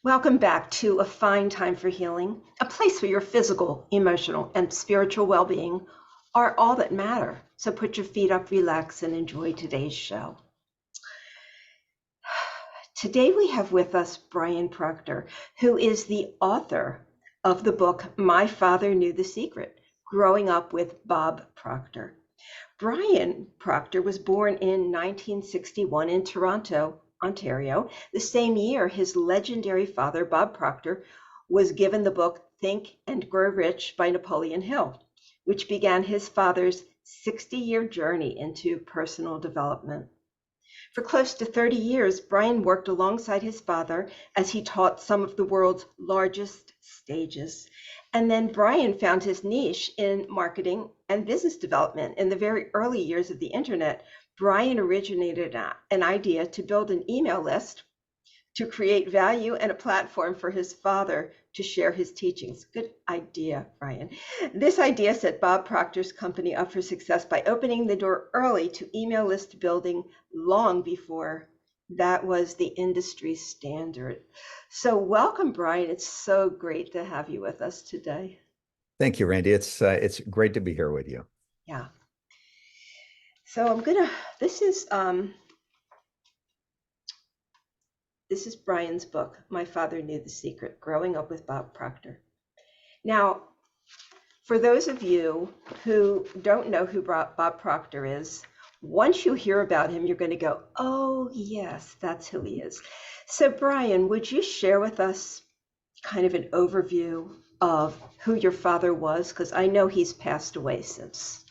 Welcome back to A Fine Time for Healing, a place where your physical, emotional, and spiritual well being are all that matter. So put your feet up, relax, and enjoy today's show. Today we have with us Brian Proctor, who is the author of the book My Father Knew the Secret, Growing Up with Bob Proctor. Brian Proctor was born in 1961 in Toronto, Ontario, the same year his legendary father, Bob Proctor, was given the book Think and Grow Rich by Napoleon Hill, which began his father's 60-year journey into personal development. For close to 30 years, Brian worked alongside his father as he taught some of the world's largest stages. And then Brian found his niche in marketing and business development. In the very early years of the internet, Brian originated an idea to build an email list to create value and a platform for his father to share his teachings. Good idea, Brian. This idea set Bob Proctor's company up for success by opening the door early to email list building long before that was the industry standard. So welcome, Brian. It's so great to have you with us today. Thank you, Randy. It's great to be here with you. Yeah. So this is Brian's book, My Father Knew the Secret, Growing Up with Bob Proctor. Now, for those of you who don't know who Bob Proctor is, once you hear about him, you're going to go, oh, yes, that's who he is. So, Brian, would you share with us kind of an overview of who your father was? Because I know he's passed away since.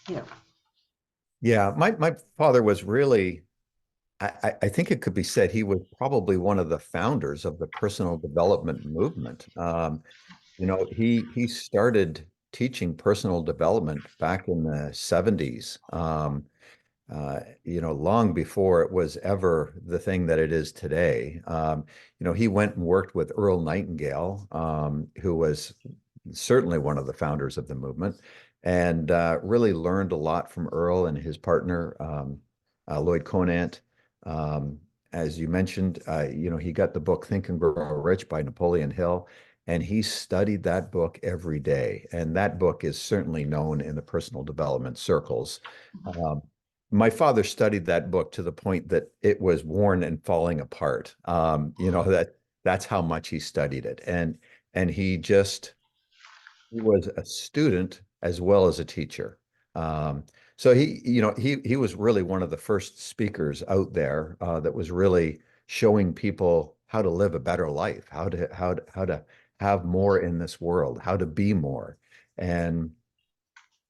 Yeah, my father was really, I think it could be said he was probably one of the founders of the personal development movement. He started teaching personal development back in the 70s. Long before it was ever the thing that it is today. He went and worked with Earl Nightingale, who was certainly one of the founders of the movement, and really learned a lot from Earl and his partner, Lloyd Conant. As you mentioned, he got the book Think and Grow Rich by Napoleon Hill, and he studied that book every day. And that book is certainly known in the personal development circles. Um, my father studied that book to the point that it was worn and falling apart. That's how much he studied it. And he was a student as well as a teacher. So he was really one of the first speakers out there that was really showing people how to live a better life, how to have more in this world, how to be more. And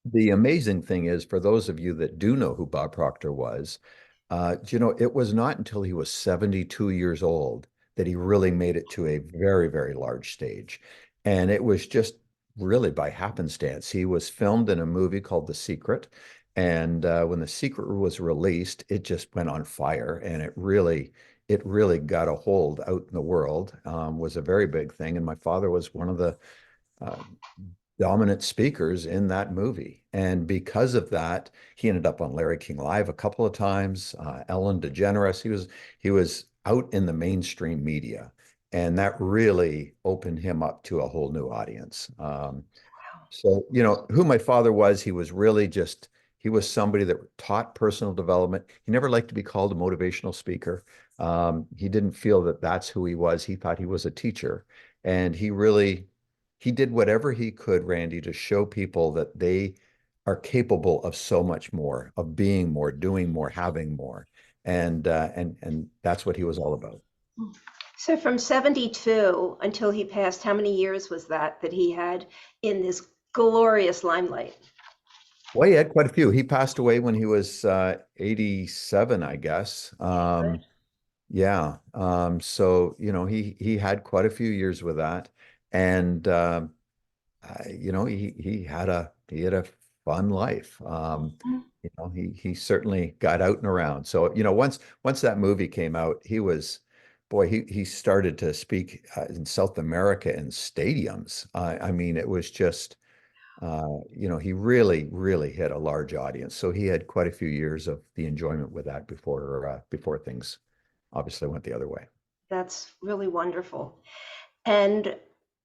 the amazing thing is, for those of you that do know who Bob Proctor was, it was not until he was 72 years old that he really made it to a very, very large stage. And it was just really by happenstance. He was filmed in a movie called The Secret. And when The Secret was released, it just went on fire. And it really got a hold out in the world, was a very big thing. And my father was one of the uh, dominant speakers in that movie. And because of that, he ended up on Larry King Live a couple of times, Ellen DeGeneres. He was out in the mainstream media, and that really opened him up to a whole new audience. So, who my father was, he was somebody that taught personal development. He never liked to be called a motivational speaker. He didn't feel that that's who he was. He thought he was a teacher. And he did whatever he could, Randy, to show people that they are capable of so much more, of being more, doing more, having more. And that's what he was all about. So from 72 until he passed, how many years was that he had in this glorious limelight? Well, he had quite a few. He passed away when he was 87, I guess. Yeah. So, he had quite a few years with that. And he had a fun life. He certainly got out and around. So, once that movie came out, boy, he started to speak in South America in stadiums. I mean, it was just he really, really hit a large audience. So he had quite a few years of the enjoyment with that before things obviously went the other way. That's really wonderful. And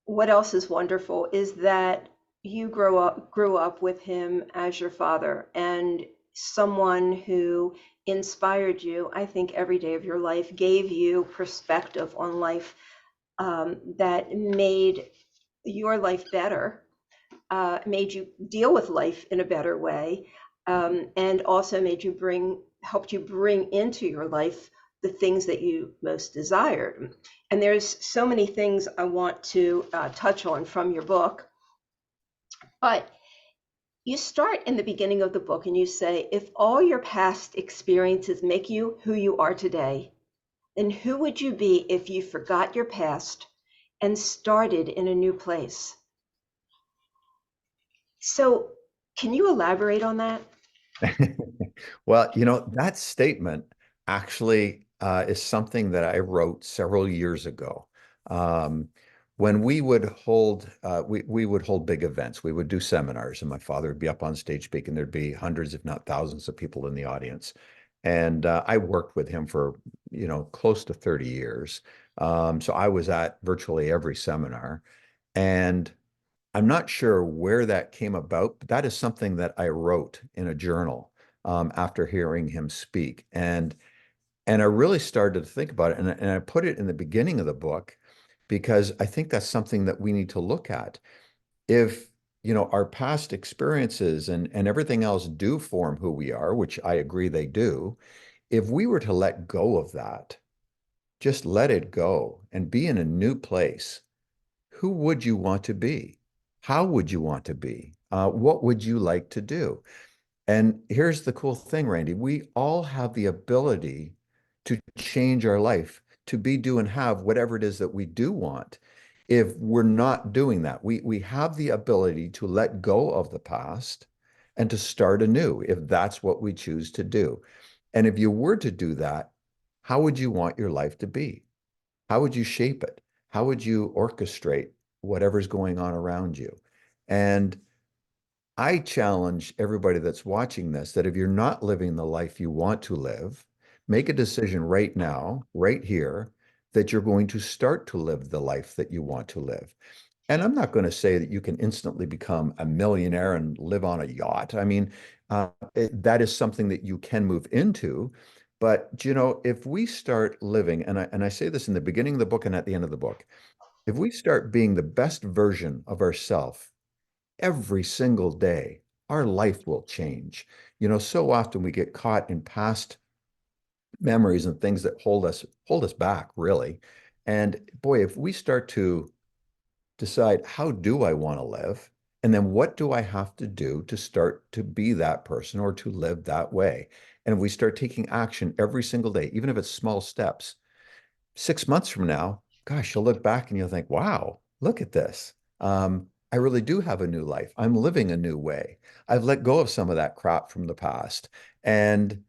what else is wonderful is that you grew up with him as your father and someone who inspired you, I think, every day of your life, gave you perspective on life, that made your life better, made you deal with life in a better way, and also helped you bring into your life the things that you most desired. And there's so many things I want to touch on from your book, but you start in the beginning of the book and you say, if all your past experiences make you who you are today, then who would you be if you forgot your past and started in a new place? So, can you elaborate on that? Well, that statement actually is something that I wrote several years ago. Um, when we would hold big events. We would do seminars, and my father would be up on stage speaking. There'd be hundreds, if not thousands, of people in the audience. And I worked with him for, close to 30 years. So I was at virtually every seminar. And I'm not sure where that came about, but that is something that I wrote in a journal after hearing him speak. And I really started to think about it. And I put it in the beginning of the book because I think that's something that we need to look at. If, our past experiences and everything else do form who we are, which I agree they do, if we were to let go of that, just let it go and be in a new place, who would you want to be? How would you want to be? What would you like to do? And here's the cool thing, Randy. We all have the ability to change our life, to be, do, and have whatever it is that we do want. If we're not doing that, we have the ability to let go of the past and to start anew if that's what we choose to do. And if you were to do that, how would you want your life to be? How would you shape it? How would you orchestrate whatever's going on around you? And I challenge everybody that's watching this that if you're not living the life you want to live, make a decision right now, right here, that you're going to start to live the life that you want to live. And I'm not going to say that you can instantly become a millionaire and live on a yacht. I mean, that is something that you can move into. But, if we start living, and I say this in the beginning of the book and at the end of the book, if we start being the best version of ourselves every single day, our life will change. So often we get caught in past memories and things that hold us back, really. And boy, if we start to decide, how do I want to live? And then what do I have to do to start to be that person or to live that way? And if we start taking action every single day, even if it's small steps, 6 months from now, gosh, you'll look back and you'll think, wow, look at this. I really do have a new life. I'm living a new way. I've let go of some of that crap from the past. And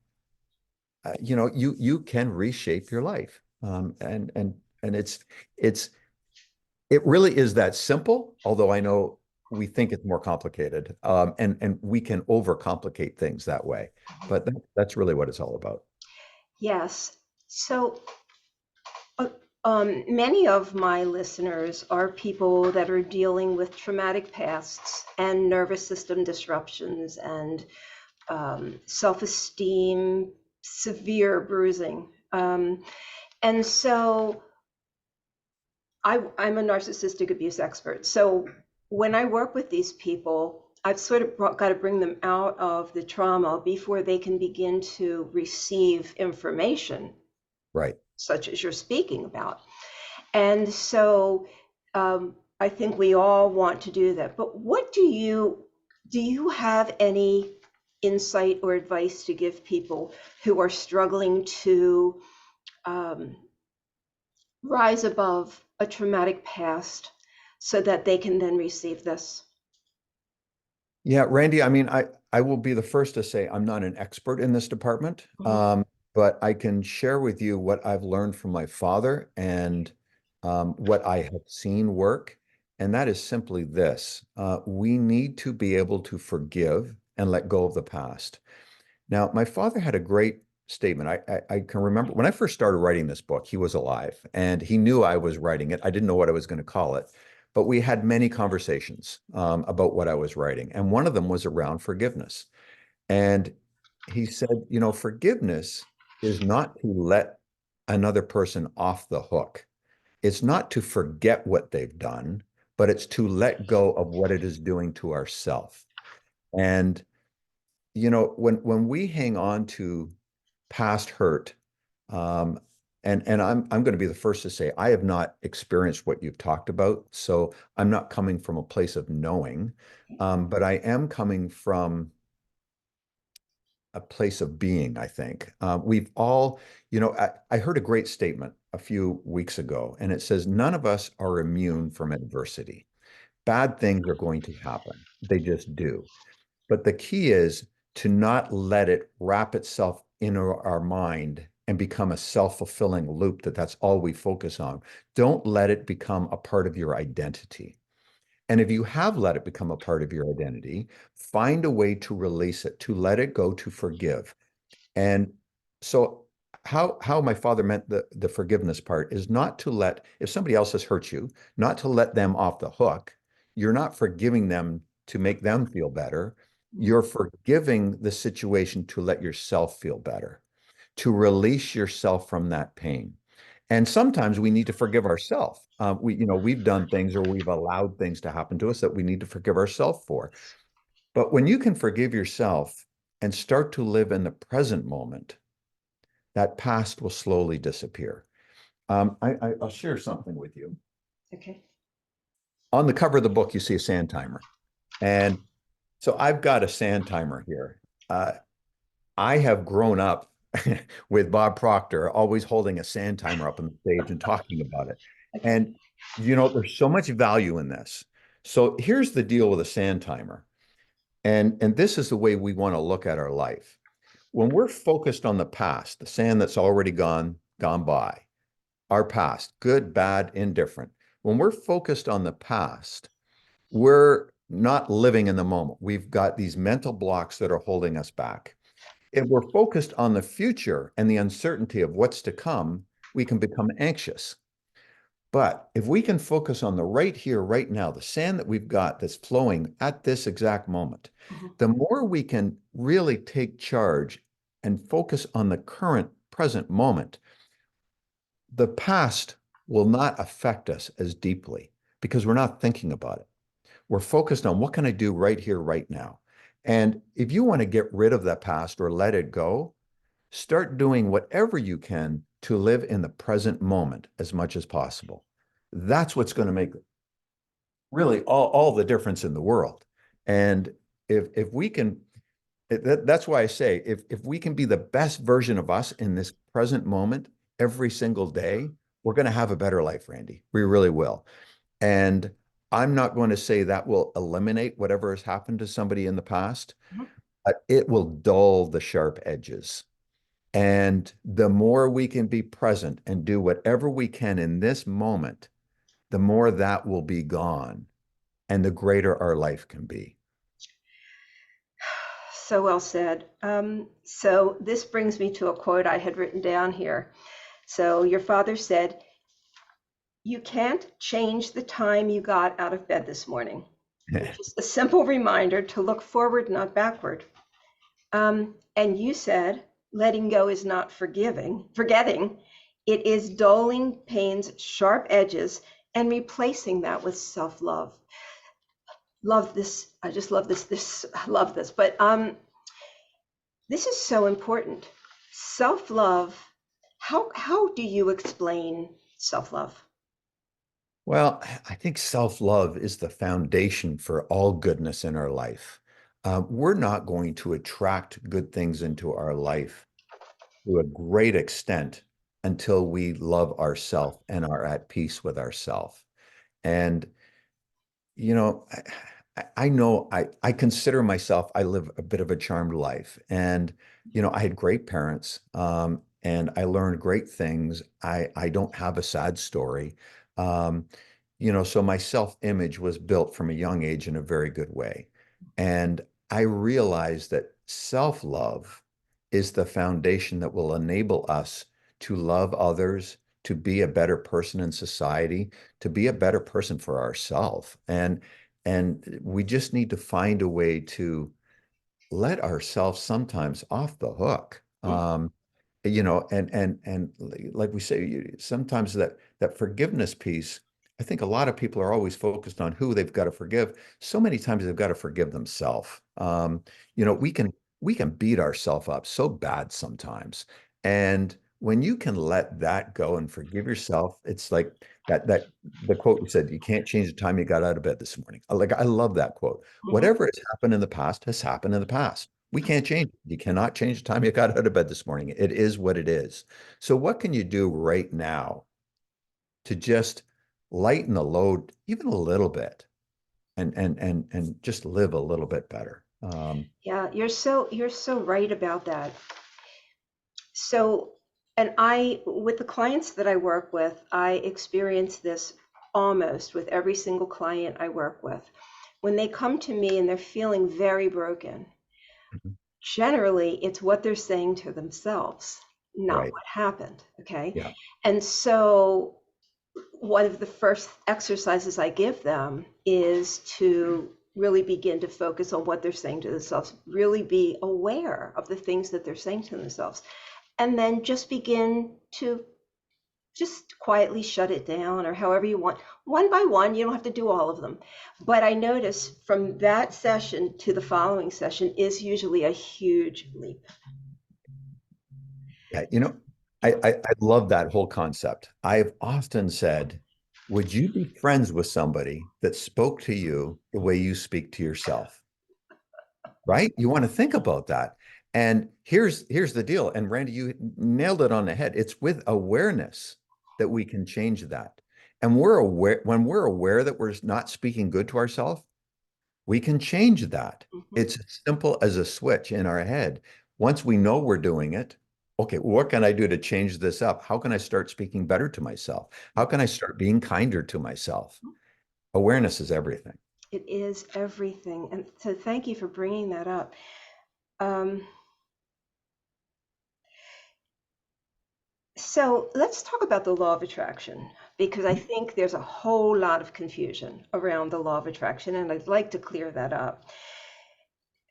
you can reshape your life. And it's it really is that simple, although I know we think it's more complicated. And we can overcomplicate things that way. But that's really what it's all about. Yes. So, uh, many of my listeners are people that are dealing with traumatic pasts and nervous system disruptions and self-esteem, severe bruising. And so I'm a narcissistic abuse expert. So when I work with these people, I've sort of got to bring them out of the trauma before they can begin to receive information, Right. such as you're speaking about. And so I think we all want to do that. But what do you have any insight or advice to give people who are struggling to um, rise above a traumatic past so that they can then receive this? Yeah, Randy, I mean, I will be the first to say I'm not an expert in this department, Mhm. but I can share with you what I've learned from my father and what I have seen work. And that is simply this. We need to be able to forgive and let go of the past. Now, my father had a great statement. I can remember when I first started writing this book, he was alive and he knew I was writing it. I didn't know what I was going to call it, but we had many conversations about what I was writing. And one of them was around forgiveness. And he said, you know, forgiveness is not to let another person off the hook. It's not to forget what they've done, but it's to let go of what it is doing to ourself. And you know, when we hang on to past hurt, um, and I'm going to be the first to say I have not experienced what you've talked about, so I'm not coming from a place of knowing, but I am coming from a place of being, I think. We've all, you know, I heard a great statement a few weeks ago, and it says, none of us are immune from adversity. Bad things are going to happen. They just do. But the key is to not let it wrap itself in our mind and become a self-fulfilling loop that's all we focus on. Don't let it become a part of your identity. And if you have let it become a part of your identity, find a way to release it, to let it go, to forgive. And so how my father meant the forgiveness part is not to let, if somebody else has hurt you, not to let them off the hook. You're not forgiving them to make them feel better. You're forgiving the situation to let yourself feel better, to release yourself from that pain. And sometimes we need to forgive ourselves. You know, we've done things or we've allowed things to happen to us that we need to forgive ourselves for. But when you can forgive yourself and start to live in the present moment, that past will slowly disappear. I'll share something with you. Okay. On the cover of the book, you see a sand timer. And so I've got a sand timer here. Uh, I have grown up with Bob Proctor, always holding a sand timer up on the stage and talking about it. Okay. And, you know, there's so much value in this. So here's the deal with a sand timer. And this is the way we want to look at our life. When we're focused on the past, the sand that's already gone by, our past, good, bad, indifferent. When we're focused on the past, we're not living in the moment. We've got these mental blocks that are holding us back. If we're focused on the future and the uncertainty of what's to come, we can become anxious. But if we can focus on the right here, right now, the sand that we've got that's flowing at this exact moment, Mhm. the more we can really take charge and focus on the current present moment, the past will not affect us as deeply because we're not thinking about it. We're focused on what can I do right here, right now. And if you want to get rid of that past or let it go, start doing whatever you can to live in the present moment as much as possible. That's what's going to make really all the difference in the world. And if we can, that's why I say if we can be the best version of us in this present moment every single day, we're going to have a better life, Randy. We really will. And I'm not going to say that will eliminate whatever has happened to somebody in the past, Mhm. but it will dull the sharp edges. And the more we can be present and do whatever we can in this moment, the more that will be gone and the greater our life can be. So well said. So this brings me to a quote I had written down here. So your father said, "You can't change the time you got out of bed this morning," which is a simple reminder to look forward, not backward. And you said, "Letting go is not forgetting. It is dulling pain's sharp edges and replacing that with self-love." Love this. I just love this. I love this. But this is so important. Self-love. How do you explain self-love? Well, I think self-love is the foundation for all goodness in our life. We're not going to attract good things into our life to a great extent until we love ourselves and are at peace with ourselves. And you know, I know I consider myself, I live a bit of a charmed life. And, you know, I had great parents, and I learned great things. I don't have a sad story. Um, you know, so my self-image was built from a young age in a very good way. And I realized that self-love is the foundation that will enable us to love others, to be a better person in society, to be a better person for ourselves. And we just need to find a way to let ourselves sometimes off the hook. And like we say, sometimes that forgiveness piece, I think a lot of people are always focused on who they've got to forgive. So many times they've got to forgive themselves. We can beat ourselves up so bad sometimes. And when you can let that go and forgive yourself, it's like that the quote you said, you can't change the time you got out of bed this morning. I love that quote. Mhm. Whatever has happened in the past has happened in the past. We can't change it. You cannot change the time you got out of bed this morning. It is what it is. So what can you do right now to just lighten the load even a little bit and just live a little bit better? Yeah, you're so right about that. So, and with the clients that I work with, I experience this almost with every single client I work with. When they come to me and they're feeling very broken, Mhm. generally it's what they're saying to themselves, not Right. what happened. Okay. Yeah. And so one of the first exercises I give them is to really begin to focus on what they're saying to themselves, really be aware of the things that they're saying to themselves, and then just begin to just quietly shut it down or however you want, one by one. You don't have to do all of them. But I notice from that session to the following session is usually a huge leap. Yeah. I love that whole concept. I've often said, would you be friends with somebody that spoke to you the way you speak to yourself? Right? You want to think about that. And here's the deal. And Randy, you nailed it on the head. It's with awareness that we can change that. And we're aware when we're aware that we're not speaking good to ourselves, we can change that. Mhm. It's as simple as a switch in our head. Once we know we're doing it, okay, what can I do to change this up? How can I start speaking better to myself? How can I start being kinder to myself? Awareness is everything. It is everything. And so thank you for bringing that up. Um, So let's talk about the law of attraction, because I think there's a whole lot of confusion around the law of attraction, and I'd like to clear that up.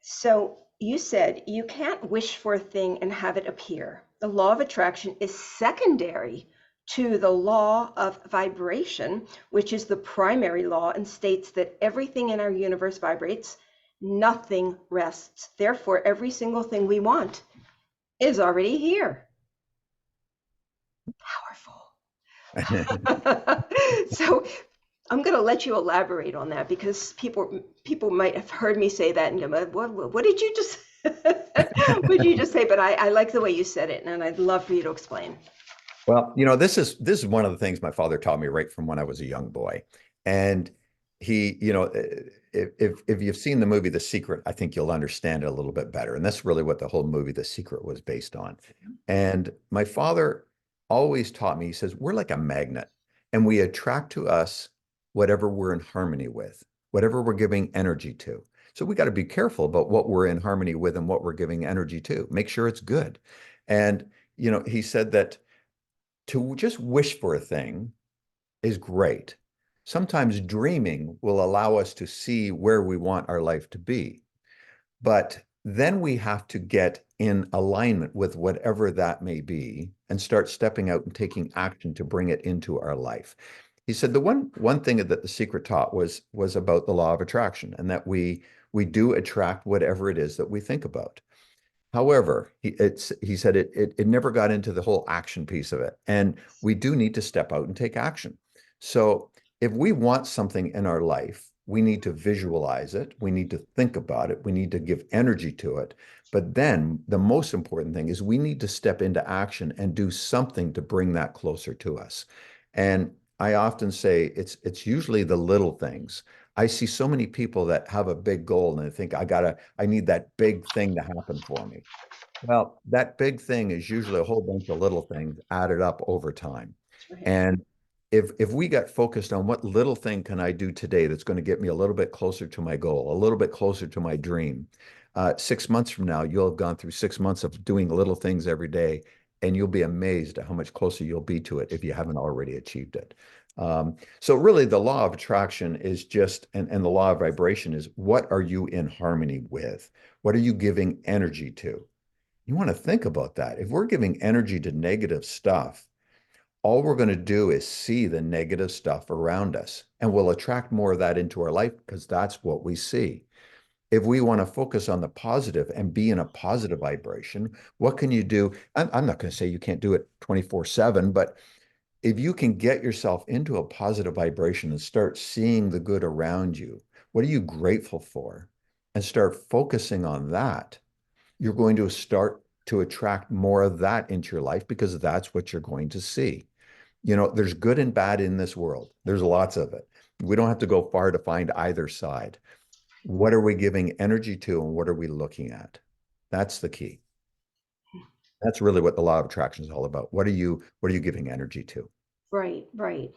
So you said you can't wish for a thing and have it appear. The law of attraction is secondary to the law of vibration, which is the primary law and states that everything in our universe vibrates, nothing rests. Therefore, every single thing we want is already here. Powerful. So I'm going to let you elaborate on that, because people might have heard me say that and go, what did you just what did you just say? But I like the way you said it, and I'd love for you to explain. Well, this is one of the things my father taught me right from when I was a young boy. And he, if you've seen the movie The Secret, I think you'll understand it a little bit better. And that's really what the whole movie The Secret was based on. And my father always taught me, he says, we're like a magnet and we attract to us whatever we're in harmony with, whatever we're giving energy to. So we got to be careful about what we're in harmony with and what we're giving energy to. Make sure it's good. And, he said that to just wish for a thing is great. Sometimes dreaming will allow us to see where we want our life to be. But then we have to get in alignment with whatever that may be and start stepping out and taking action to bring it into our life. He said the one thing that the secret taught was about the law of attraction, and that we do attract whatever it is that we think about. However, he said it never got into the whole action piece of it. And we do need to step out and take action. So if we want something in our life, we need to visualize it. We need to think about it. We need to give energy to it. But then the most important thing is we need to step into action and do something to bring that closer to us. And I often say it's usually the little things. I see so many people that have a big goal and they think I need that big thing to happen for me. Well, that big thing is usually a whole bunch of little things added up over time. That's right. And if we got focused on what little thing can I do today that's going to get me a little bit closer to my goal, a little bit closer to my dream, 6 months from now, you'll have gone through 6 months of doing little things every day, and you'll be amazed at how much closer you'll be to it if you haven't already achieved it. So really the law of attraction is just, and the law of vibration is, what are you in harmony with? What are you giving energy to? You want to think about that. If we're giving energy to negative stuff, all we're going to do is see the negative stuff around us, and we'll attract more of that into our life because that's what we see. If we want to focus on the positive and be in a positive vibration, what can you do? I'm not going to say you can't do it 24/7, but if you can get yourself into a positive vibration and start seeing the good around you, what are you grateful for? And start focusing on that, you're going to start to attract more of that into your life because that's what you're going to see. There's good and bad in this world. There's lots of it. We don't have to go far to find either side. What are we giving energy to and what are we looking at? That's the key. That's really what the law of attraction is all about. What are you giving energy to? Right, right.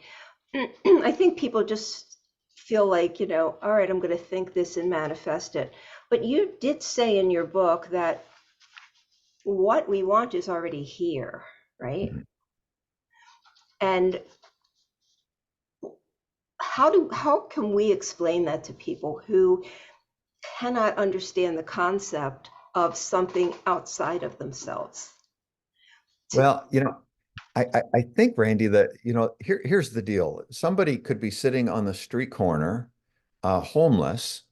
I think people just feel like, all right, I'm going to think this and manifest it. But you did say in your book that what we want is already here, right? Mhm. And how can we explain that to people who cannot understand the concept of something outside of themselves? To, Well, I think, Randy, that, here's the deal. Somebody could be sitting on the street corner, homeless,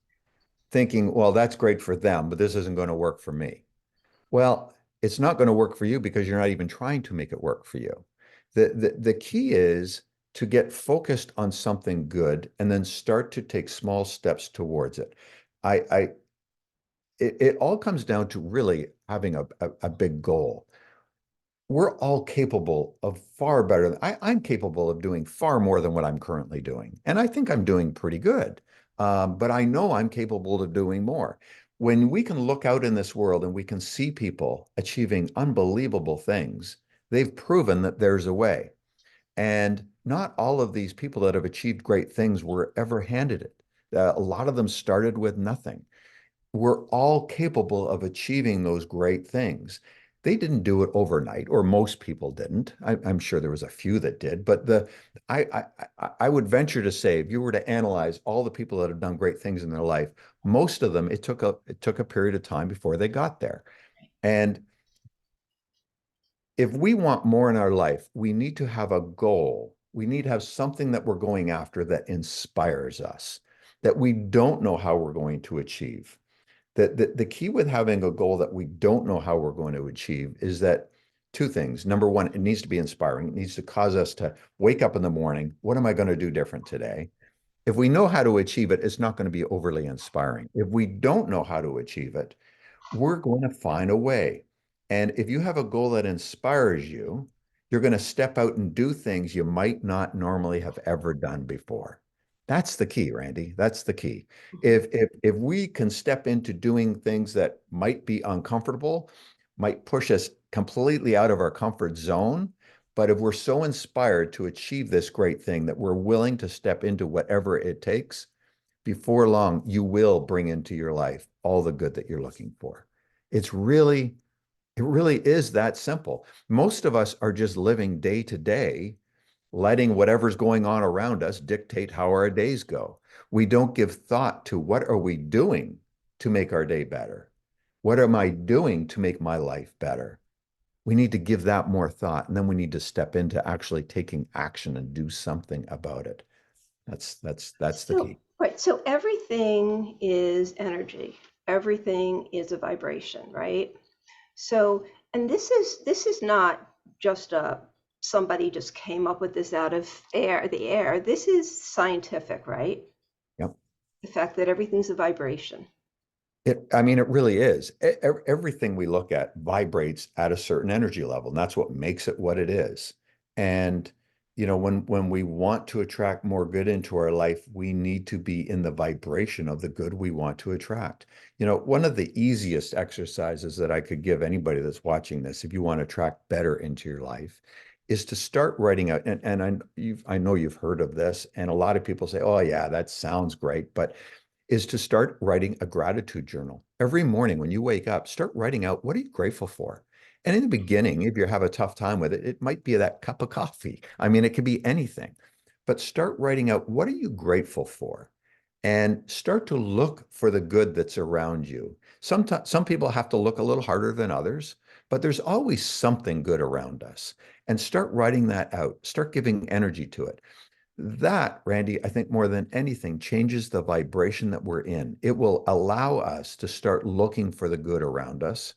thinking, well, that's great for them, but this isn't going to work for me. Well, it's not going to work for you because you're not even trying to make it work for you. The key is to get focused on something good and then start to take small steps towards it. I it all comes down to really having a big goal. We're all capable of far better than I'm capable of doing far more than what I'm currently doing. And I think I'm doing pretty good. But I know I'm capable of doing more. When we can look out in this world and we can see people achieving unbelievable things, they've proven that there's a way. And not all of these people that have achieved great things were ever handed it. A lot of them started with nothing. We're all capable of achieving those great things. They didn't do it overnight, or most people didn't. I'm sure there was a few that did, but I would venture to say, if you were to analyze all the people that have done great things in their life, most of them, it took a period of time before they got there. And if we want more in our life, we need to have a goal. We need to have something that we're going after that inspires us, that we don't know how we're going to achieve. The key with having a goal that we don't know how we're going to achieve is that two things. Number one, it needs to be inspiring. It needs to cause us to wake up in the morning. What am I going to do different today? If we know how to achieve it, it's not going to be overly inspiring. If we don't know how to achieve it, we're going to find a way. And if you have a goal that inspires you, you're going to step out and do things you might not normally have ever done before. That's the key, Randy. That's the key. If we can step into doing things that might be uncomfortable, might push us completely out of our comfort zone, but if we're so inspired to achieve this great thing that we're willing to step into whatever it takes, before long, you will bring into your life all the good that you're looking for. It's really, it really is that simple. Most of us are just living day to day, letting whatever's going on around us dictate how our days go. We don't give thought to what are we doing to make our day better? What am I doing to make my life better? We need to give that more thought, and then we need to step into actually taking action and do something about it. That's the so, key. right, so everything is energy. Everything is a vibration, right? So, and this is not just a somebody just came up with this out of the air. This is scientific, right? Yep. The fact that everything's a vibration. I mean, it really is. Everything we look at vibrates at a certain energy level, and that's what makes it what it is. And, when we want to attract more good into our life, we need to be in the vibration of the good we want to attract. One of the easiest exercises that I could give anybody that's watching this, if you want to attract better into your life, is to start writing out. And I know you've heard of this, and a lot of people say, "Oh, yeah, that sounds great," but is to start writing a gratitude journal. Every morning when you wake up, start writing out what are you grateful for? And in the beginning, if you have a tough time with it, it might be that cup of coffee. I mean, it could be anything, but start writing out what are you grateful for? And start to look for the good that's around you. Sometimes some people have to look a little harder than others, but there's always something good around us. And start writing that out. Start giving energy to it. That, Randy, I think more than anything, changes the vibration that we're in. It will allow us to start looking for the good around us.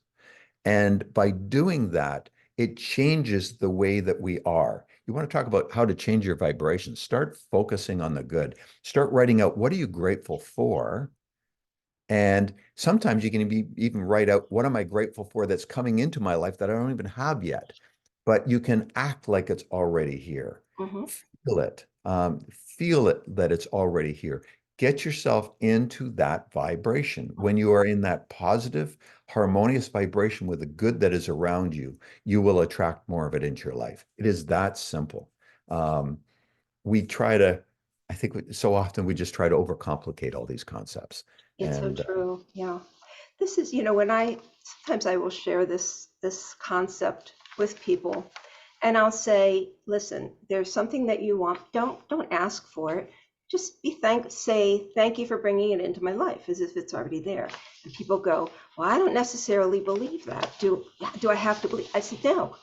And by doing that, it changes the way that we are. You want to talk about how to change your vibration. Start focusing on the good. Start writing out what are you grateful for? And sometimes you can even write out what am I grateful for that's coming into my life that I don't even have yet. But you can act like it's already here. Hmm. Feel it. Feel it that it's already here. Get yourself into that vibration. When you are in that positive, harmonious vibration with the good that is around you, you will attract more of it into your life. It is that simple. Um, we try to, I think so often we just try to overcomplicate all these concepts. It's so And true. Yeah. This is, when sometimes I will share this concept with people, and I'll say, listen, there's something that you want. Don't ask for it. Just say thank you for bringing it into my life as if it's already there. And people go, well, I don't necessarily believe that. Do I have to believe? I said, no,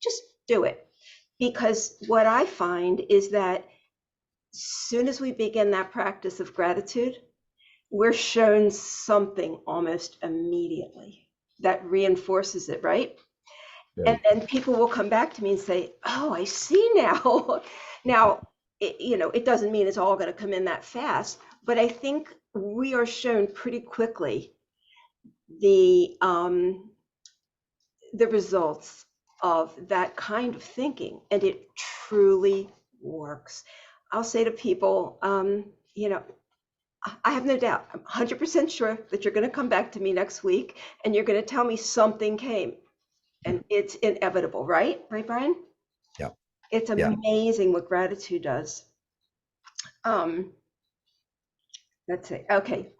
just do it. Because what I find is that as soon as we begin that practice of gratitude, we're shown something almost immediately that reinforces it, right? And right. then people will come back to me and say, oh, I see now. Now, it doesn't mean it's all going to come in that fast, but I think we are shown pretty quickly the the results of that kind of thinking, and it truly works. I'll say to people, I have no doubt. I'm 100% sure that you're going to come back to me next week and you're going to tell me something came, and it's inevitable, right? Right, Brian? Yeah. It's Yeah. amazing what gratitude does. Um, let's see. Okay.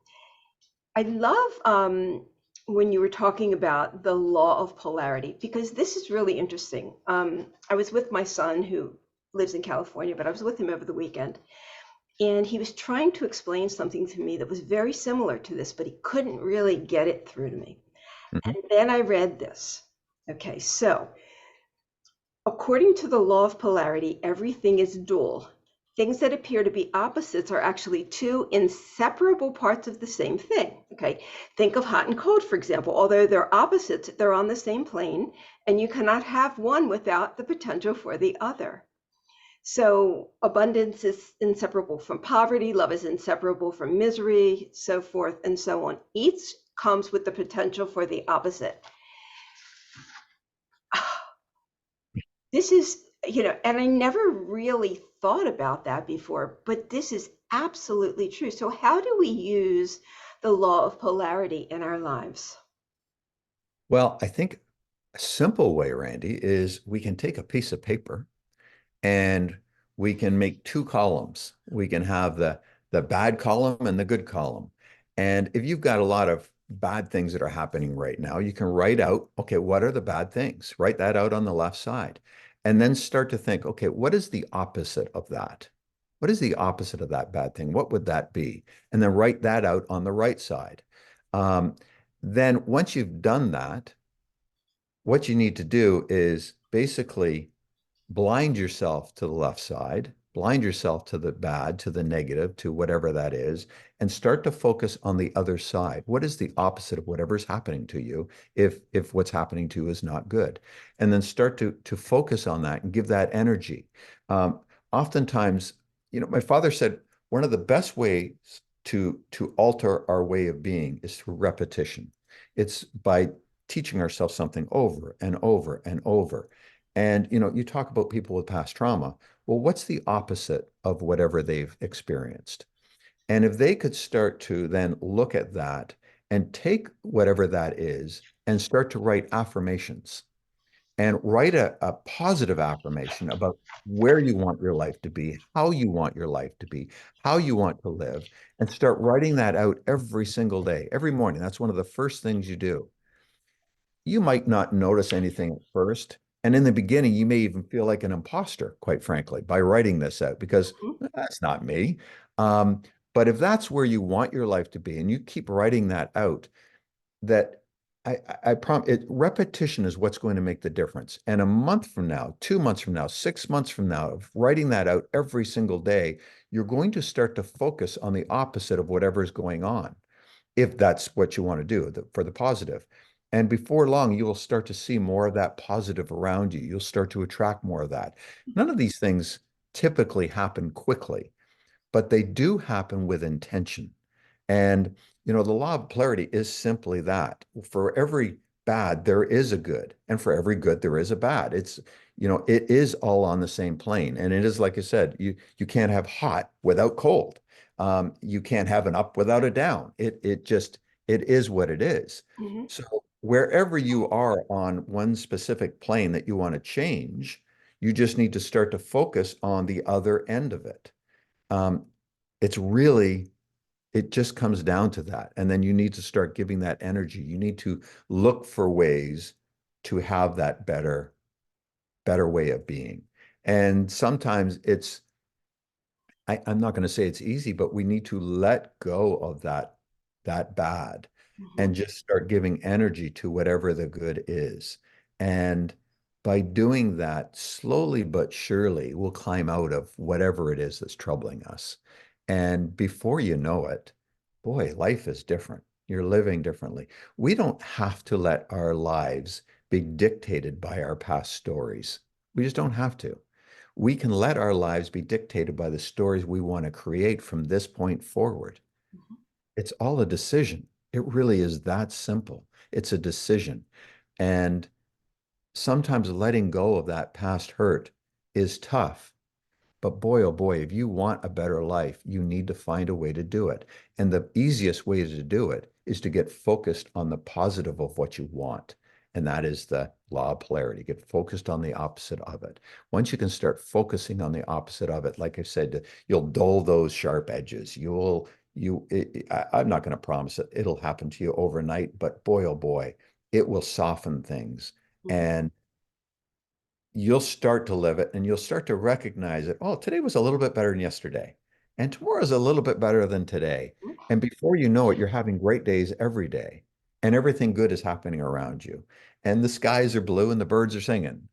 I love when you were talking about the law of polarity, because this is really interesting. I was with my son who lives in California, but I was with him over the weekend. And he was trying to explain something to me that was very similar to this, but he couldn't really get it through to me. Mhm. And then I read this. Okay, so according to the law of polarity, everything is dual. Things that appear to be opposites are actually two inseparable parts of the same thing. Okay, think of hot and cold, for example. Although they're opposites, they're on the same plane, and you cannot have one without the potential for the other. So abundance is inseparable from poverty, love is inseparable from misery, so forth and so on. Each comes with the potential for the opposite. This is, and I never really thought about that before, but this is absolutely true. So how do we use the law of polarity in our lives? Well, I think a simple way, Randy, is we can take a piece of paper and we can make two columns. We can have the bad column and the good column. And if you've got a lot of bad things that are happening right now, you can write out, okay, what are the bad things? Write that out on the left side. And then start to think, okay, what is the opposite of that? What is the opposite of that bad thing? What would that be? And then write that out on the right side. Um, then once you've done that, what you need to do is basically blind yourself to the left side, blind yourself to the bad, to the negative, to whatever that is, and start to focus on the other side. What is the opposite of whatever's happening to you if what's happening to you is not good? And then start to focus on that and give that energy. Um, Oftentimes, my father said one of the best ways to alter our way of being is through repetition. It's by teaching ourselves something over and over and over. And you talk about people with past trauma. Well, what's the opposite of whatever they've experienced? And if they could start to then look at that and take whatever that is and start to write affirmations and write a positive affirmation about where you want your life to be, how you want your life to be, how you want to live, and start writing that out every single day, every morning. That's one of the first things you do. You might not notice anything at first. And in the beginning, you may even feel like an imposter, quite frankly, by writing this out because that's not me. Um, but if that's where you want your life to be and you keep writing that out, that I promise it, repetition is what's going to make the difference. And a month from now, 2 months from now, 6 months from now, of writing that out every single day, you're going to start to focus on the opposite of whatever is going on, if that's what you want to do for the positive. And before long, you will start to see more of that positive around you. You'll start to attract more of that. None of these things typically happen quickly, but they do happen with intention. And, the law of polarity is simply that. For every bad, there is a good. And for every good, there is a bad. It is all on the same plane. And it is, like I said, you can't have hot without cold. You can't have an up without a down. It is what it is. Mhm. So wherever you are on one specific plane that you want to change, you just need to start to focus on the other end of it. Um, it's really, it just comes down to that. And then you need to start giving that energy. You need to look for ways to have that better way of being. And sometimes I'm not going to say it's easy, but we need to let go of that bad Mhm. and just start giving energy to whatever the good is. And by doing that, slowly but surely, we'll climb out of whatever it is that's troubling us. And before you know it, boy, life is different. You're living differently. We don't have to let our lives be dictated by our past stories. We just don't have to. We can let our lives be dictated by the stories we want to create from this point forward. Mhm. It's all a decision. It really is that simple. It's a decision. And sometimes letting go of that past hurt is tough. But boy, oh boy, if you want a better life, you need to find a way to do it. And the easiest way to do it is to get focused on the positive of what you want. And that is the law of polarity. Get focused on the opposite of it. Once you can start focusing on the opposite of it, like I said, you'll dull those sharp edges. I'm not going to promise it. It'll happen to you overnight, but boy, oh boy, it will soften things. Mhm. And you'll start to live it and you'll start to recognize it. Oh, today was a little bit better than yesterday. And tomorrow is a little bit better than today. And before you know it, you're having great days every day and everything good is happening around you. And the skies are blue and the birds are singing.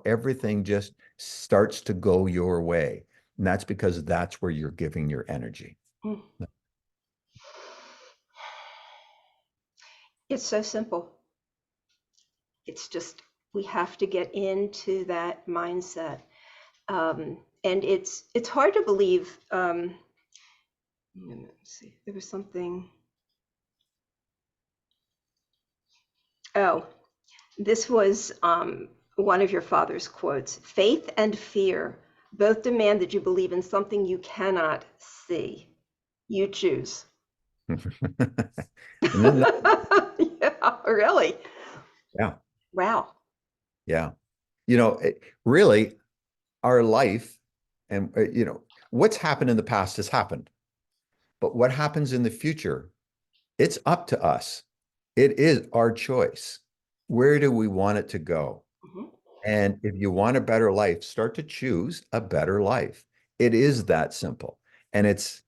Everything just starts to go your way. And that's because that's where you're giving your energy. Mm. It's so simple. It's just we have to get into that mindset, and it's hard to believe. Let's see, there was something. Oh, this was one of your father's quotes. Faith and fear both demand that you believe in something you cannot see. You choose. And then, Yeah, really. yeah, Wow. yeah. Really, our life and, what's happened in the past has happened. But what happens in the future, it's up to us. It is our choice. Where do we want it to go? Mhm. And if you want a better life, start to choose a better life. It is that simple. And it's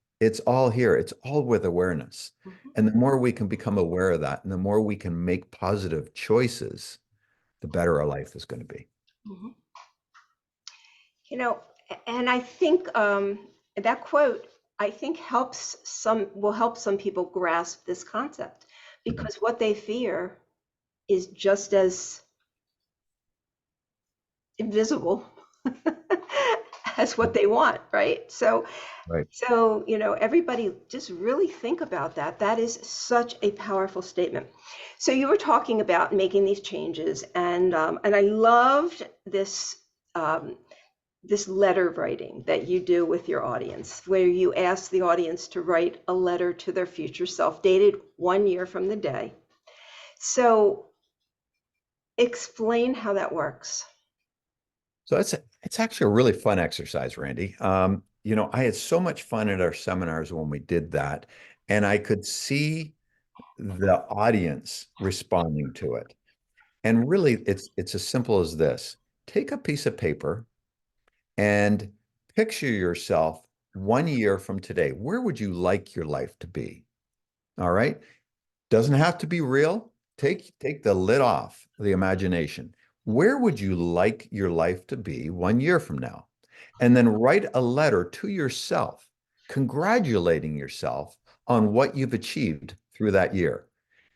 all here. It's all with awareness. Mhm. And the more we can become aware of that, and the more we can make positive choices, the better our life is going to be. Mhm. You know, and I think that quote, I think will help some people grasp this concept Mhm. because what they fear is just as invisible as what they want, right? So, Right. everybody just really think about that. That is such a powerful statement. So you were talking about making these changes, and I loved um, this letter writing that you do with your audience, where you ask the audience to write a letter to their future self, dated 1 year from the day. So Explain how that works. So it's actually a really fun exercise, Randy. I had so much fun at our seminars when we did that, and I could see the audience responding to it. And really, it's as simple as this. Take a piece of paper and picture yourself 1 year from today. Where would you like your life to be? All right. Doesn't have to be real. Take the lid off the imagination. Where would you like your life to be 1 year from now? And then write a letter to yourself, congratulating yourself on what you've achieved through that year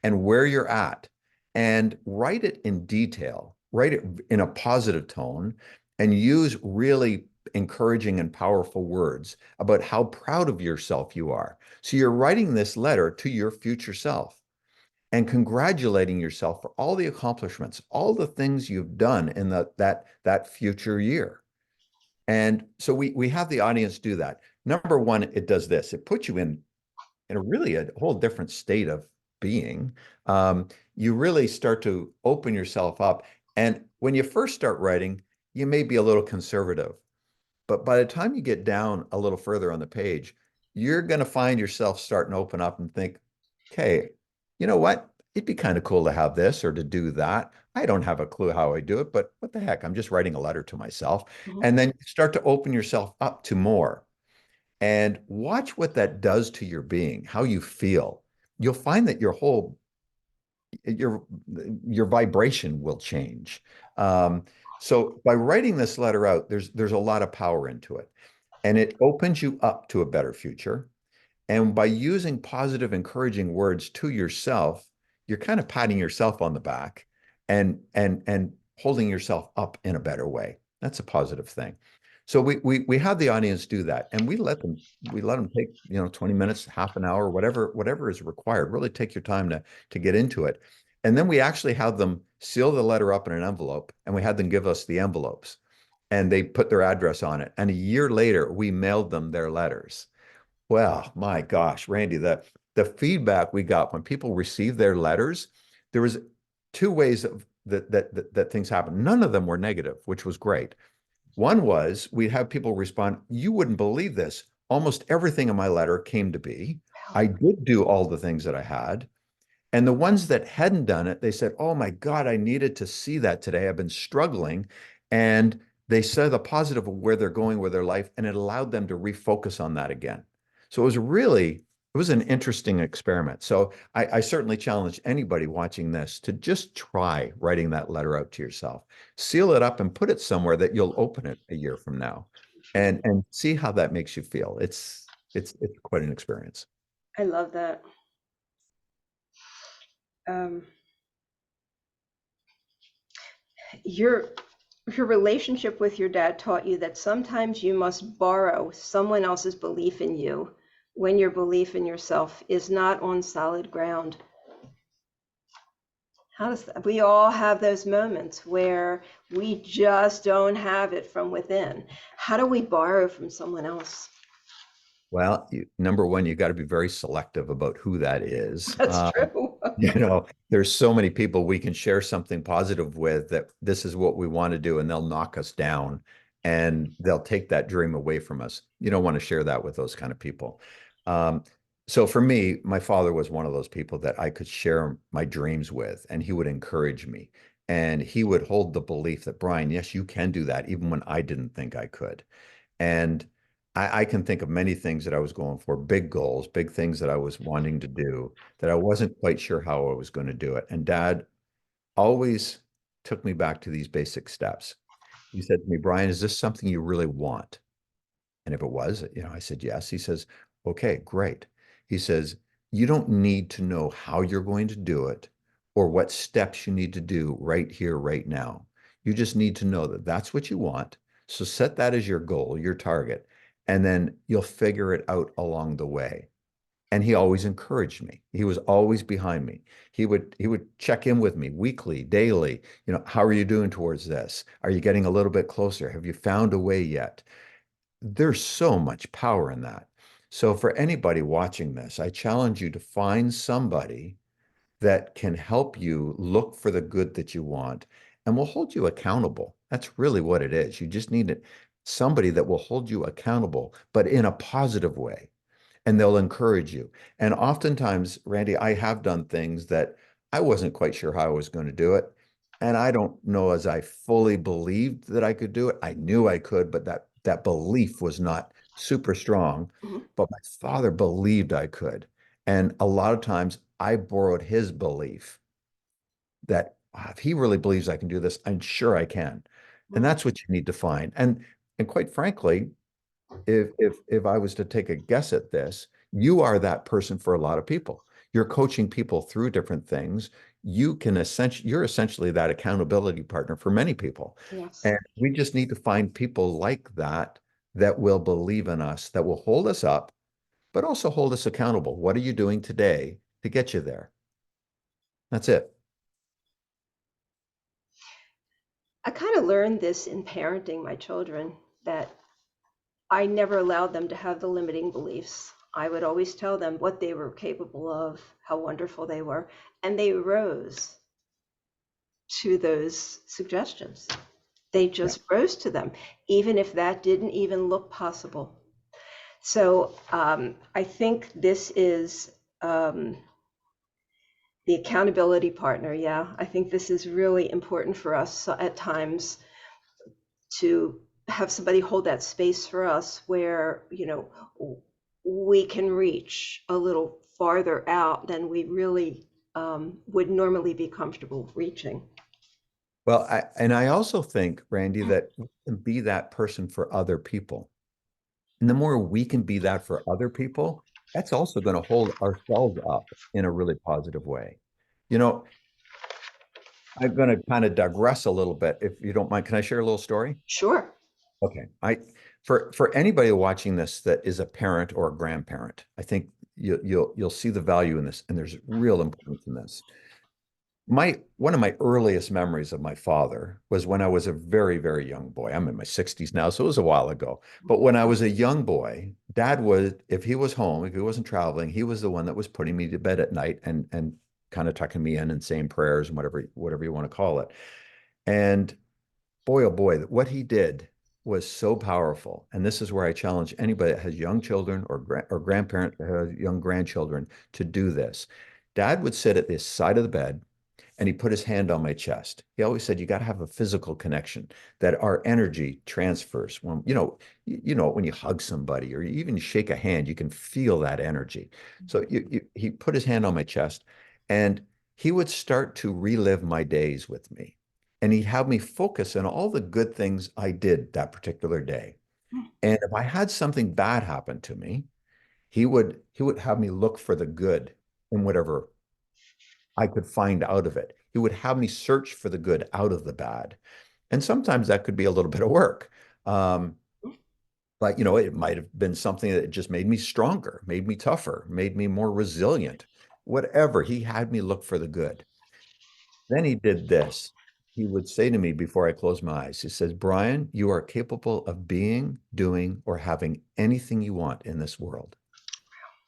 and where you're at. And write it in detail, write it in a positive tone, and use really encouraging and powerful words about how proud of yourself you are. So you're writing this letter to your future self and congratulating yourself for all the accomplishments, all the things you've done in that future year. And so we have the audience do that. Number one, it does this. It puts you in a really a whole different state of being. You really start to open yourself up. And when you first start writing, you may be a little conservative. But by the time you get down a little further on the page, you're going to find yourself starting to open up and think, okay, you know what? It'd be kind of cool to have this or to do that. I don't have a clue how I do it, but what the heck? I'm just writing a letter to myself. Mhm. And then start to open yourself up to more and watch what that does to your being, how you feel. You'll find that your your vibration will change. Um, so by writing this letter out, there's a lot of power into it, and it opens you up to a better future. And by using positive, encouraging words to yourself, you're kind of patting yourself on the back and holding yourself up in a better way. That's a positive thing. So we have the audience do that, and we let them take 20 minutes, half an hour, whatever is required. Really take your time to get into it, and then we actually have them seal the letter up in an envelope, and we had them give us the envelopes, and they put their address on it. And a year later, we mailed them their letters. Well, my gosh, Randy, the feedback we got when people received their letters, there was two ways that things happened. None of them were negative, which was great. One was we'd have people respond, you wouldn't believe this. Almost everything in my letter came to be. Wow. I did do all the things that I had. And the ones that hadn't done it, they said, oh my God, I needed to see that today. I've been struggling. And they saw the positive of where they're going with their life, and it allowed them to refocus on that again. So it was an interesting experiment. So I certainly challenge anybody watching this to just try writing that letter out to yourself. Seal it up and put it somewhere that you'll open it a year from now and see how that makes you feel. It's quite an experience. I love that. Um, your your relationship with your dad taught you that sometimes you must borrow someone else's belief in you when your belief in yourself is not on solid ground. How does that, we all have those moments where we just don't have it from within. How do we borrow from someone else? Well, number one, you got to be very selective about who that is. That's true. There's so many people we can share something positive with that this is what we want to do, and they'll knock us down and they'll take that dream away from us. You don't want to share that with those kind of people. Um, so for me, my father was one of those people that I could share my dreams with, and he would encourage me. And he would hold the belief that, Brian, yes, you can do that, even when I didn't think I could. And I can think of many things that I was going for, big goals, big things that I was wanting to do that I wasn't quite sure how I was going to do it. And Dad always took me back to these basic steps. He said to me, Brian, is this something you really want? And if it was, I said yes. He says, okay, great. He says, you don't need to know how you're going to do it or what steps you need to do right here, right now. You just need to know that that's what you want. So set that as your goal, your target, and then you'll figure it out along the way. And he always encouraged me. He was always behind me. He would check in with me weekly, daily. How are you doing towards this? Are you getting a little bit closer? Have you found a way yet? There's so much power in that. So for anybody watching this, I challenge you to find somebody that can help you look for the good that you want and will hold you accountable. That's really what it is. You just need somebody that will hold you accountable, but in a positive way, and they'll encourage you. And oftentimes, Randy, I have done things that I wasn't quite sure how I was going to do it. And I don't know as I fully believed that I could do it. I knew I could, but that belief was not super strong. Mhm. But my father believed I could. And a lot of times I borrowed his belief that if he really believes I can do this, I'm sure I can. And Mhm. that's what you need to find. And quite frankly, if I was to take a guess at this, you are that person for a lot of people. You're coaching people through different things. You're essentially that accountability partner for many people. Yes. And we just need to find people like that that will believe in us, that will hold us up, but also hold us accountable. What are you doing today to get you there? That's it. I kind of learned this in parenting my children that I never allowed them to have the limiting beliefs. I would always tell them what they were capable of, how wonderful they were, and they rose to those suggestions. They Yeah. just rose to them, even if that didn't even look possible. So I think this is the accountability partner. Yeah, I think this is really important for us at times to have somebody hold that space for us where, we can reach a little farther out than we really would normally be comfortable reaching. Well, I also think, Randy, that we can be that person for other people. And the more we can be that for other people, that's also going to hold ourselves up in a really positive way. You know, I'm going to kind of digress a little bit, if you don't mind. Can I share a little story? Sure. Okay. For anybody watching this that is a parent or a grandparent, I think you'll see the value in this, and there's real importance in this. My one of my earliest memories of my father was when I was a very, very young boy. I'm in my 60s now, so it was a while ago. But when I was a young boy, dad would, if he was home, if he wasn't traveling, he was the one that was putting me to bed at night and kind of tucking me in and saying prayers and whatever you want to call it. And boy, oh boy, what he did was so powerful. And this is where I challenge anybody that has young children or grandparent that has young grandchildren to do this. Dad would sit at the side of the bed and he put his hand on my chest. He always said, you got to have a physical connection, that our energy transfers. When, when you hug somebody or you even shake a hand, you can feel that energy. So he put his hand on my chest and he would start to relive my days with me. And he'd have me focus on all the good things I did that particular day. And if I had something bad happen to me, he would have me look for the good in whatever I could find out of it. He would have me search for the good out of the bad. And sometimes that could be a little bit of work. Um, but it might have been something that just made me stronger, made me tougher, made me more resilient. Whatever. He had me look for the good. Then he did this. He would say to me before I closed my eyes, he says, Brian, you are capable of being, doing, or having anything you want in this world.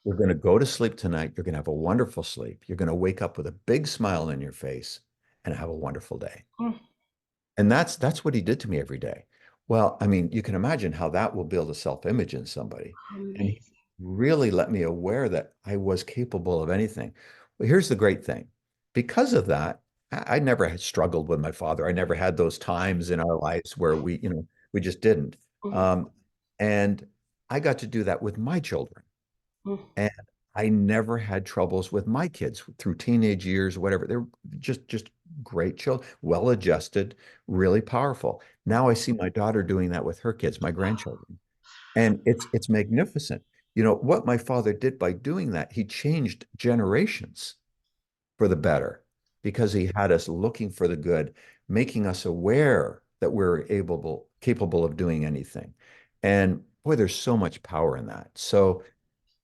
You're going to go to sleep tonight. You're going to have a wonderful sleep. You're going to wake up with a big smile on your face and have a wonderful day. Mm. And that's what he did to me every day. Well, I mean, you can imagine how that will build a self-image in somebody. And he Amazing. really let me aware that I was capable of anything. Well, here's the great thing. Because of that, I never had struggled with my father. I never had those times in our lives where we just didn't. Mhm. Um, and I got to do that with my children. Mm. And I never had troubles with my kids through teenage years, whatever. They're just great children, well adjusted, really powerful. Now I see my daughter doing that with her kids, my grandchildren. And it's magnificent. What my father did by doing that, he changed generations for the better because he had us looking for the good, making us aware that we're capable of doing anything. And boy, there's so much power in that. So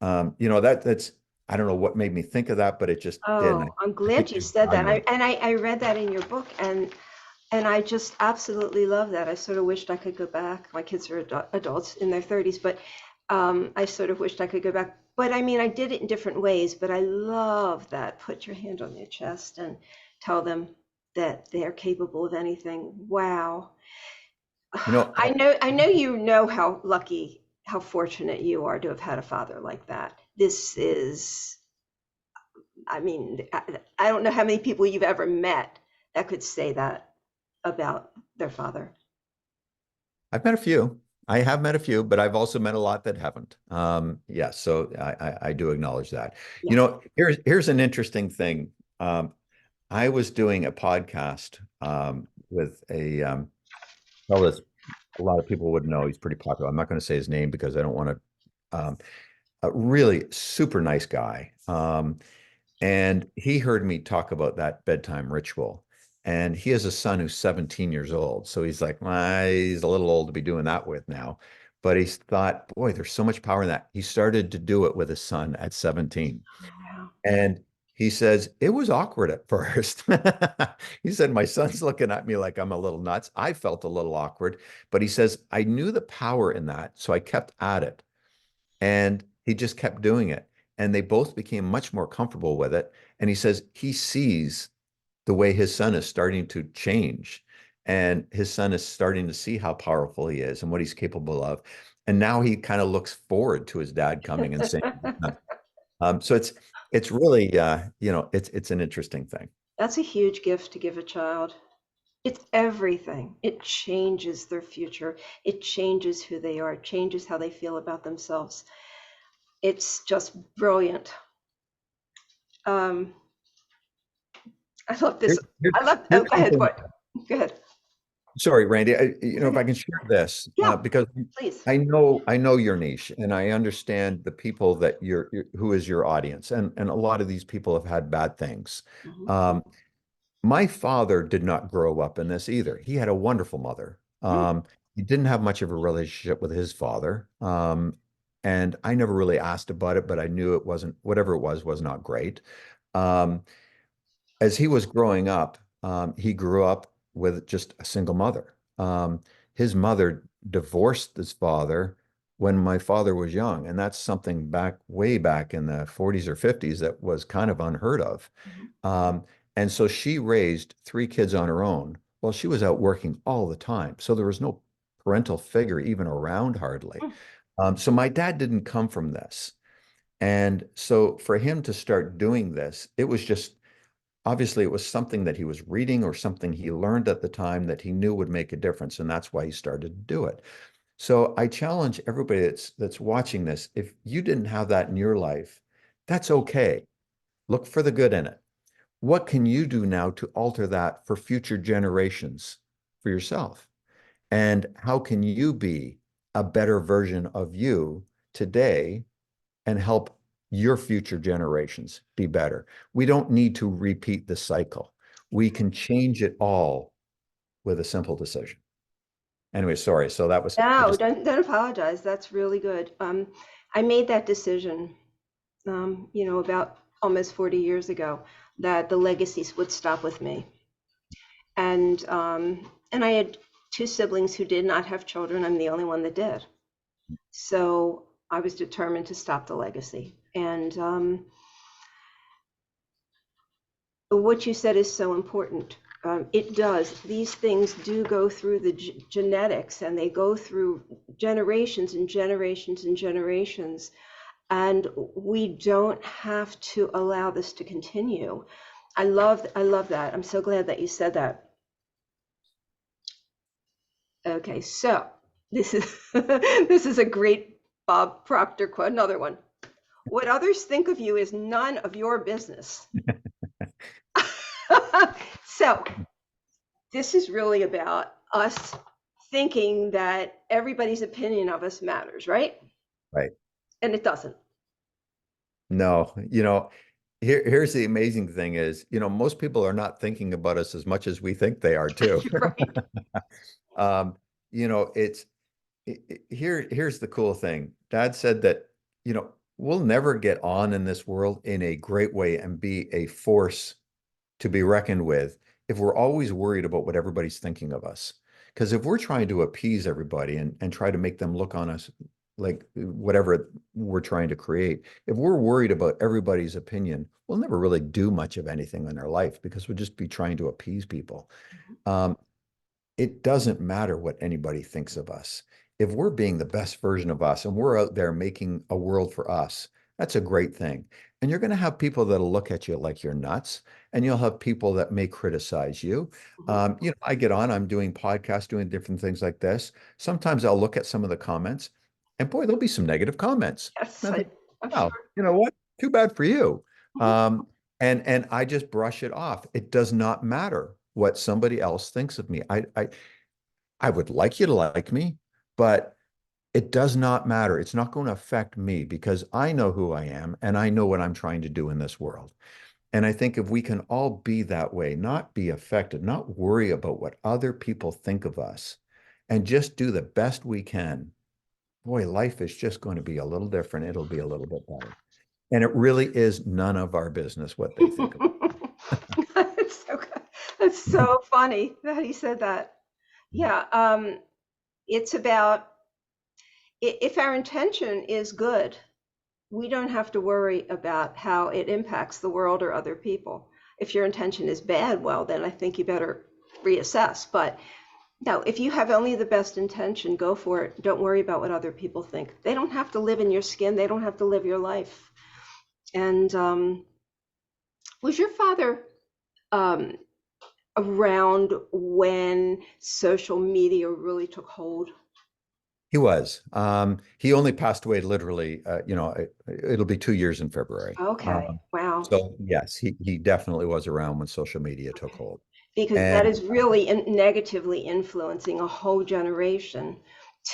that's I don't know what made me think of that, but it just did. And Oh, I'm I think glad you there's said that. value in it. I read that in your book, and I just absolutely love that. I sort of wished I could go back. My kids are adults in their 30s, but I sort of wished I could go back, but I mean, I did it in different ways, but I love that. Put your hand on their chest and tell them that they're capable of anything. Wow. You know, I know you know how lucky, how fortunate you are to have had a father like that. This is, I mean, I don't know how many people you've ever met that could say that about their father. I've met a few. I have met a few, but I've also met a lot that haven't. Yes, so I do acknowledge that. You Yeah. know, here's an interesting thing. I was doing a podcast with a fellow that's a lot of people would know. He's pretty popular. I'm not going to say his name because I don't want to. A really super nice guy. And he heard me talk about that bedtime ritual. And he has a son who's 17 years old. So he's like, well, he's a little old to be doing that with now. But he's thought, boy, there's so much power in that. He started to do it with his son at 17. Wow. And he says, it was awkward at first. He said, my son's looking at me like I'm a little nuts. I felt a little awkward. But he says, I knew the power in that. So I kept at it. And he just kept doing it. And they both became much more comfortable with it. And he says he sees the way his son is starting to change. And his son is starting to see how powerful he is and what he's capable of. And now he kind of looks forward to his dad coming and saying, so it's really it's an interesting thing. That's a huge gift to give a child. It's everything. It changes their future. It changes who they are. It changes how they feel about themselves. It's just brilliant. Um, I love this. Here, here, I love. Oh, here's go ahead. something. What? Go ahead. Sorry, Randy. If I can share this, Yeah, because please. I know your niche, and I understand the people that who is your audience, and a lot of these people have had bad things. Mhm. Um, my father did not grow up in this either. He had a wonderful mother. Mm, He didn't have much of a relationship with his father, and I never really asked about it, but I knew it wasn't whatever it was not great. Um, as he was growing up, he grew up with just a single mother. His mother divorced his father when my father was young, and that's something way back in the 40s or 50s that was kind of unheard of. mhm. Um, and so she raised three kids on her own while she was out working all the time. So there was no parental figure even around hardly. Mm. So my dad didn't come from this. And so for him to start doing this, it was just obviously it was something that he was reading or something he learned at the time that he knew would make a difference, and that's why he started to do it. So I challenge everybody that's watching this, if you didn't have that in your life, that's okay. Look for the good in it. What can you do now to alter that for future generations for yourself? And how can you be a better version of you today and help your future generations be better? We don't need to repeat the cycle. We can change it all with a simple decision. Anyway, sorry. So that was, I No, just, don't apologize. That's really good. I made that decision, about almost 40 years ago, that the legacies would stop with me. And I had two siblings who did not have children. I'm the only one that did. So I was determined to stop the legacy. And what you said is so important. It does. These things do go through the genetics, and they go through generations and generations and generations. And we don't have to allow this to continue. I love that. I'm so glad that you said that. Okay, so this is this is a great Bob Proctor quote. Another one. What others think of you is none of your business. So this is really about us thinking that everybody's opinion of us matters, right? right. And it doesn't. No, here's the amazing thing is, most people are not thinking about us as much as we think they are too. Right. Um, it's here's the cool thing. Dad said that, we'll never get on in this world in a great way and be a force to be reckoned with if we're always worried about what everybody's thinking of us. Because if we're trying to appease everybody and try to make them look on us like whatever we're trying to create, if we're worried about everybody's opinion, we'll never really do much of anything in our life because we'll just be trying to appease people. Um, it doesn't matter what anybody thinks of us. If we're being the best version of us and we're out there making a world for us, that's a great thing. And you're going to have people that'll look at you like you're nuts, and you'll have people that may criticize you. Mhm. I get on, I'm doing podcasts, doing different things like this. Sometimes I'll look at some of the comments, and boy, there'll be some negative comments. Yes, And I think, I'm sure. wow, you know what? Too bad for you. Mhm. And I just brush it off. It does not matter what somebody else thinks of me. I would like you to like me, but it does not matter. It's not going to affect me because I know who I am and I know what I'm trying to do in this world. And I think if we can all be that way, not be affected, not worry about what other people think of us, and just do the best we can, boy, life is just going to be a little different. It'll be a little bit better. And it really is none of our business what they think of That's so good. That's us. so funny that he said that. Yeah, it's about if our intention is good, we don't have to worry about how it impacts the world or other people. If your intention is bad, well, then I think you better reassess. But no, if you have only the best intention, go for it. Don't worry about what other people think. They don't have to live in your skin. They don't have to live your life. And was your father um, around when social media really took hold? He was. He only passed away literally, it'll be 2 years in February. Okay, wow. So yes, he definitely was around when social media took Okay. hold. Because that And is really negatively influencing a whole generation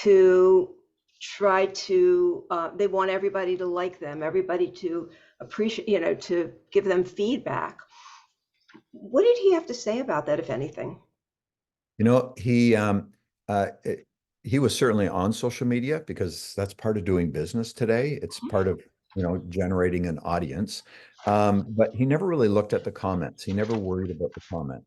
to try to, they want everybody to like them, everybody to appreciate, to give them feedback. What did he have to say about that, if anything? you know, he uh, it- he was certainly on social media because that's part of doing business today. It's part of, generating an audience. But he never really looked at the comments. He never worried about the comment.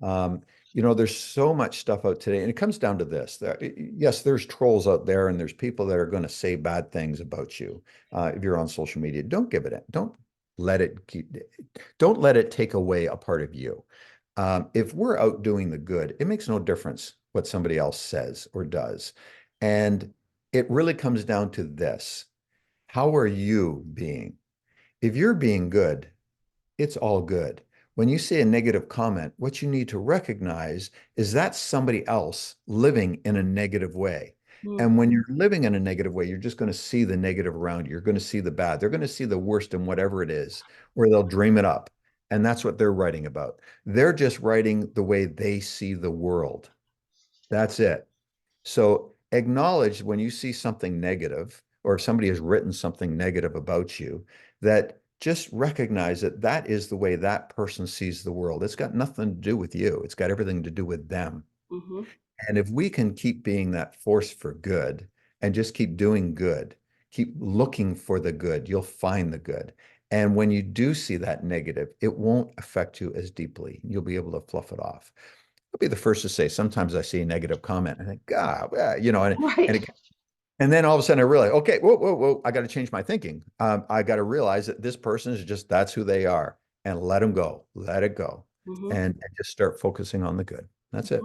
Um, there's so much stuff out today, and it comes down to this. Yes, there's trolls out there, and there's people that are going to say bad things about you if you're on social media. Don't give it. Let it keep. Don't let it take away a part of you. If we're out doing the good, it makes no difference what somebody else says or does, and it really comes down to this: how are you being? If you're being good, it's all good. When you see a negative comment, what you need to recognize is that somebody else living in a negative way. Mm, And when you're living in a negative way, you're just going to see the negative around you. You're going to see the bad. They're going to see the worst in whatever it is, or they'll dream it up. And that's what they're writing about. They're just writing the way they see the world. That's it. So acknowledge when you see something negative or if somebody has written something negative about you, that just recognize that that is the way that person sees the world. It's got nothing to do with you. It's got everything to do with them. mhm. And if we can keep being that force for good and just keep doing good, keep looking for the good, you'll find the good. And when you do see that negative, it won't affect you as deeply. You'll be able to fluff it off. I'll be the first to say sometimes I see a negative comment and I think, God, and Right. it, and then all of a sudden I realize, okay, whoa, whoa, whoa, I got to change my thinking. I got to realize that this person is just that's who they are, and let them go, let it go, Mhm. and just start focusing on the good. That's Mhm. it.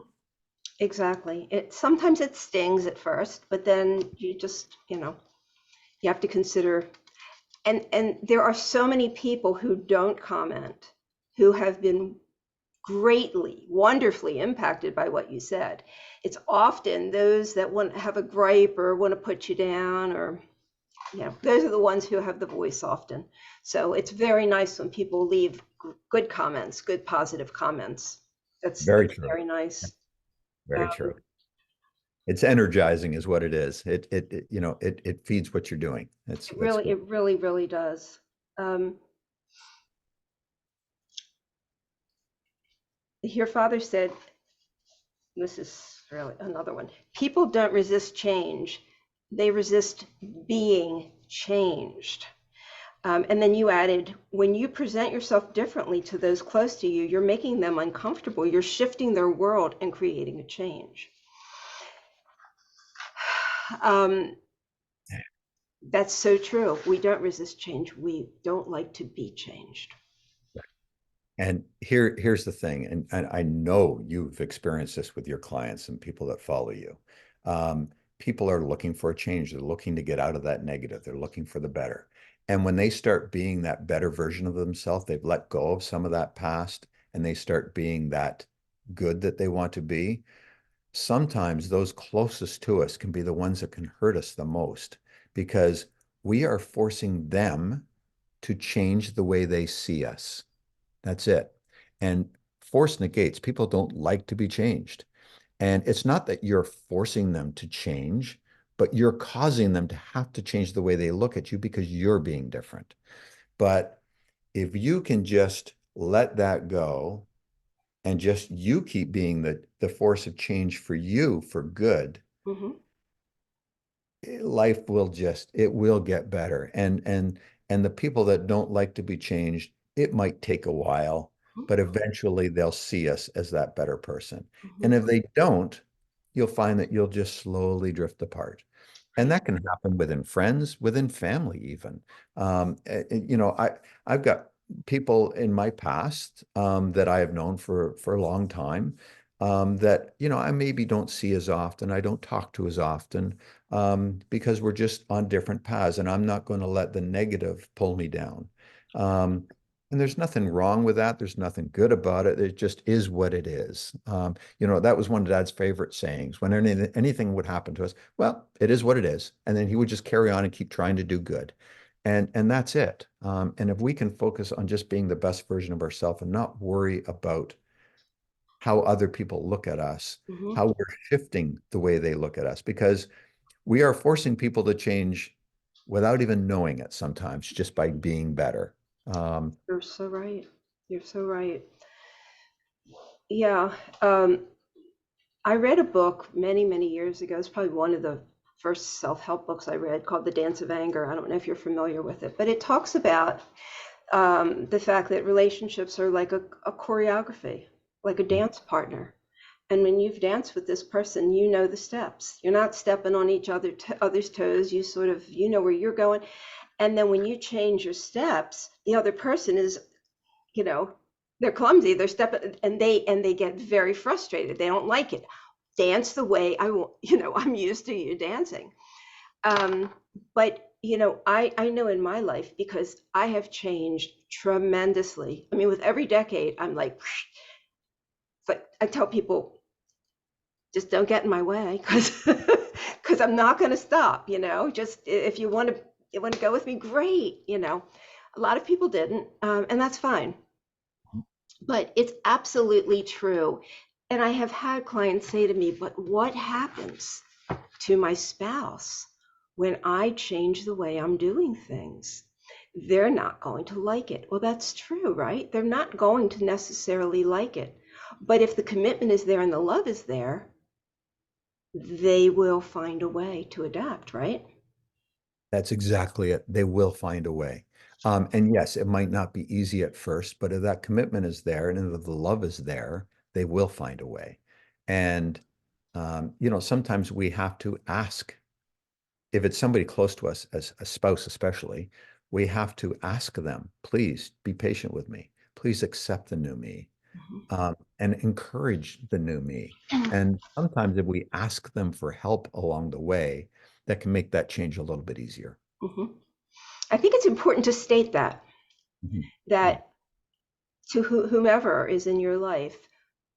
Exactly. Sometimes it stings at first, but then you just, you have to consider. And there are so many people who don't comment, who have been greatly, wonderfully impacted by what you said. It's often those that want to have a gripe or want to put you down, or those are the ones who have the voice often. So it's very nice when people leave good comments, good positive comments. Very That's true. very nice. Very Um, true. It's energizing, is what it is. It feeds what you're doing. That's good. it really, really does. Um, your father said, this is really another one. People don't resist change, they resist being changed. And then you added, when you present yourself differently to those close to you, you're making them uncomfortable. You're shifting their world and creating a change. Um, That's so true. We don't resist change. We don't like to be changed. And here's the thing, and I know you've experienced this with your clients and people that follow you. Um, People are looking for a change. They're looking to get out of that negative. They're looking for the better. And when they start being that better version of themselves, they've let go of some of that past and they start being that good that they want to be. Sometimes those closest to us can be the ones that can hurt us the most because we are forcing them to change the way they see us. That's it. And force negates. People don't like to be changed. And it's not that you're forcing them to change, but you're causing them to have to change the way they look at you because you're being different. But if you can just let that go and just you keep being the force of change for you for good, Mm-hmm. life will just it will get better. And the people that don't like to be changed, it might take a while, but eventually they'll see us as that better person. Mm-hmm. And if they don't, you'll find that you'll just slowly drift apart. And Right. that can happen within friends, within family, even. You know, I've got people in my past that I have known for a long time that you know I maybe don't see as often. I don't talk to as often because we're just on different paths, and I'm not going to let the negative pull me down. Um, and there's nothing wrong with that. There's nothing good about it. It just is what it is. You know, that was one of Dad's favorite sayings. When anything would happen to us, well, it is what it is. And then he would just carry on and keep trying to do good. And that's it. And if we can focus on just being the best version of ourselves and not worry about how other people look at us, Mm-hmm. how we're shifting the way they look at us, because we are forcing people to change without even knowing it sometimes, just by being better. Um, You're so right. You're so right. Yeah. Um, I read a book many, many years ago. It's probably one of the first self-help books I read called The Dance of Anger. I don't know if you're familiar with it, but it talks about the fact that relationships are like a choreography, like a dance partner. And when you've danced with this person, you know the steps. You're not stepping on each other's toes. You sort of you know where you're going. And then when you change your steps, the other person is, you know, they're clumsy. They're stepping, and they get very frustrated. They don't like it. Dance the way I want. You know, I'm used to you dancing. Um, but you know, I know in my life because I have changed tremendously. I mean, with every decade, I'm like, but I tell people, just don't get in my way because I'm not going to stop. You know, just if you want to go with me, great. You know, a lot of people didn't, and that's fine. But it's absolutely true. And I have had clients say to me, but what happens to my spouse when I change the way I'm doing things? They're not going to like it. Well, that's true, right? They're not going to necessarily like it. But if the commitment is there and the love is there, they will find a way to adapt, right? That's exactly it. They will find a way. And yes, it might not be easy at first, but if that commitment is there and if the love is there, they will find a way. And, you know, sometimes we have to ask if it's somebody close to us, as a spouse especially, we have to ask them, please be patient with me. Please accept the new me and encourage the new me. And sometimes if we ask them for help along the way, that can make that change a little bit easier. Mhm. I think it's important to state Mhm. Yeah. that to whomever is in your life,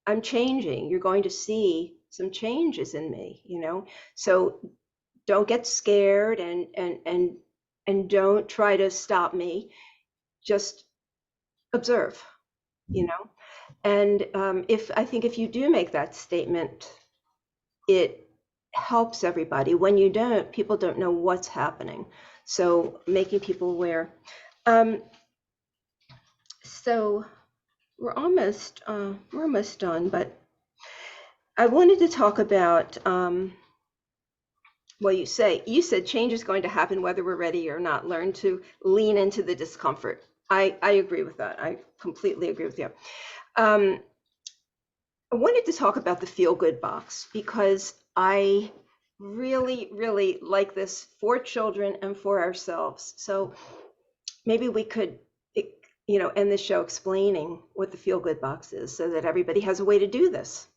I'm changing. You're going to see some changes in me, you know? So don't get scared and don't try to stop me. Just observe, you Mhm. know? And if I think if you do make that statement, it helps everybody. When you don't, people don't know what's happening. So making people aware. Um, so we're almost done, but I wanted to talk about well, you said change is going to happen whether we're ready or not. Learn to lean into the discomfort. I agree with that. I completely agree with you. I wanted to talk about the feel good box because I really, really like this for children and for ourselves. So maybe we could, end the show explaining what the feel good box is so that everybody has a way to do this.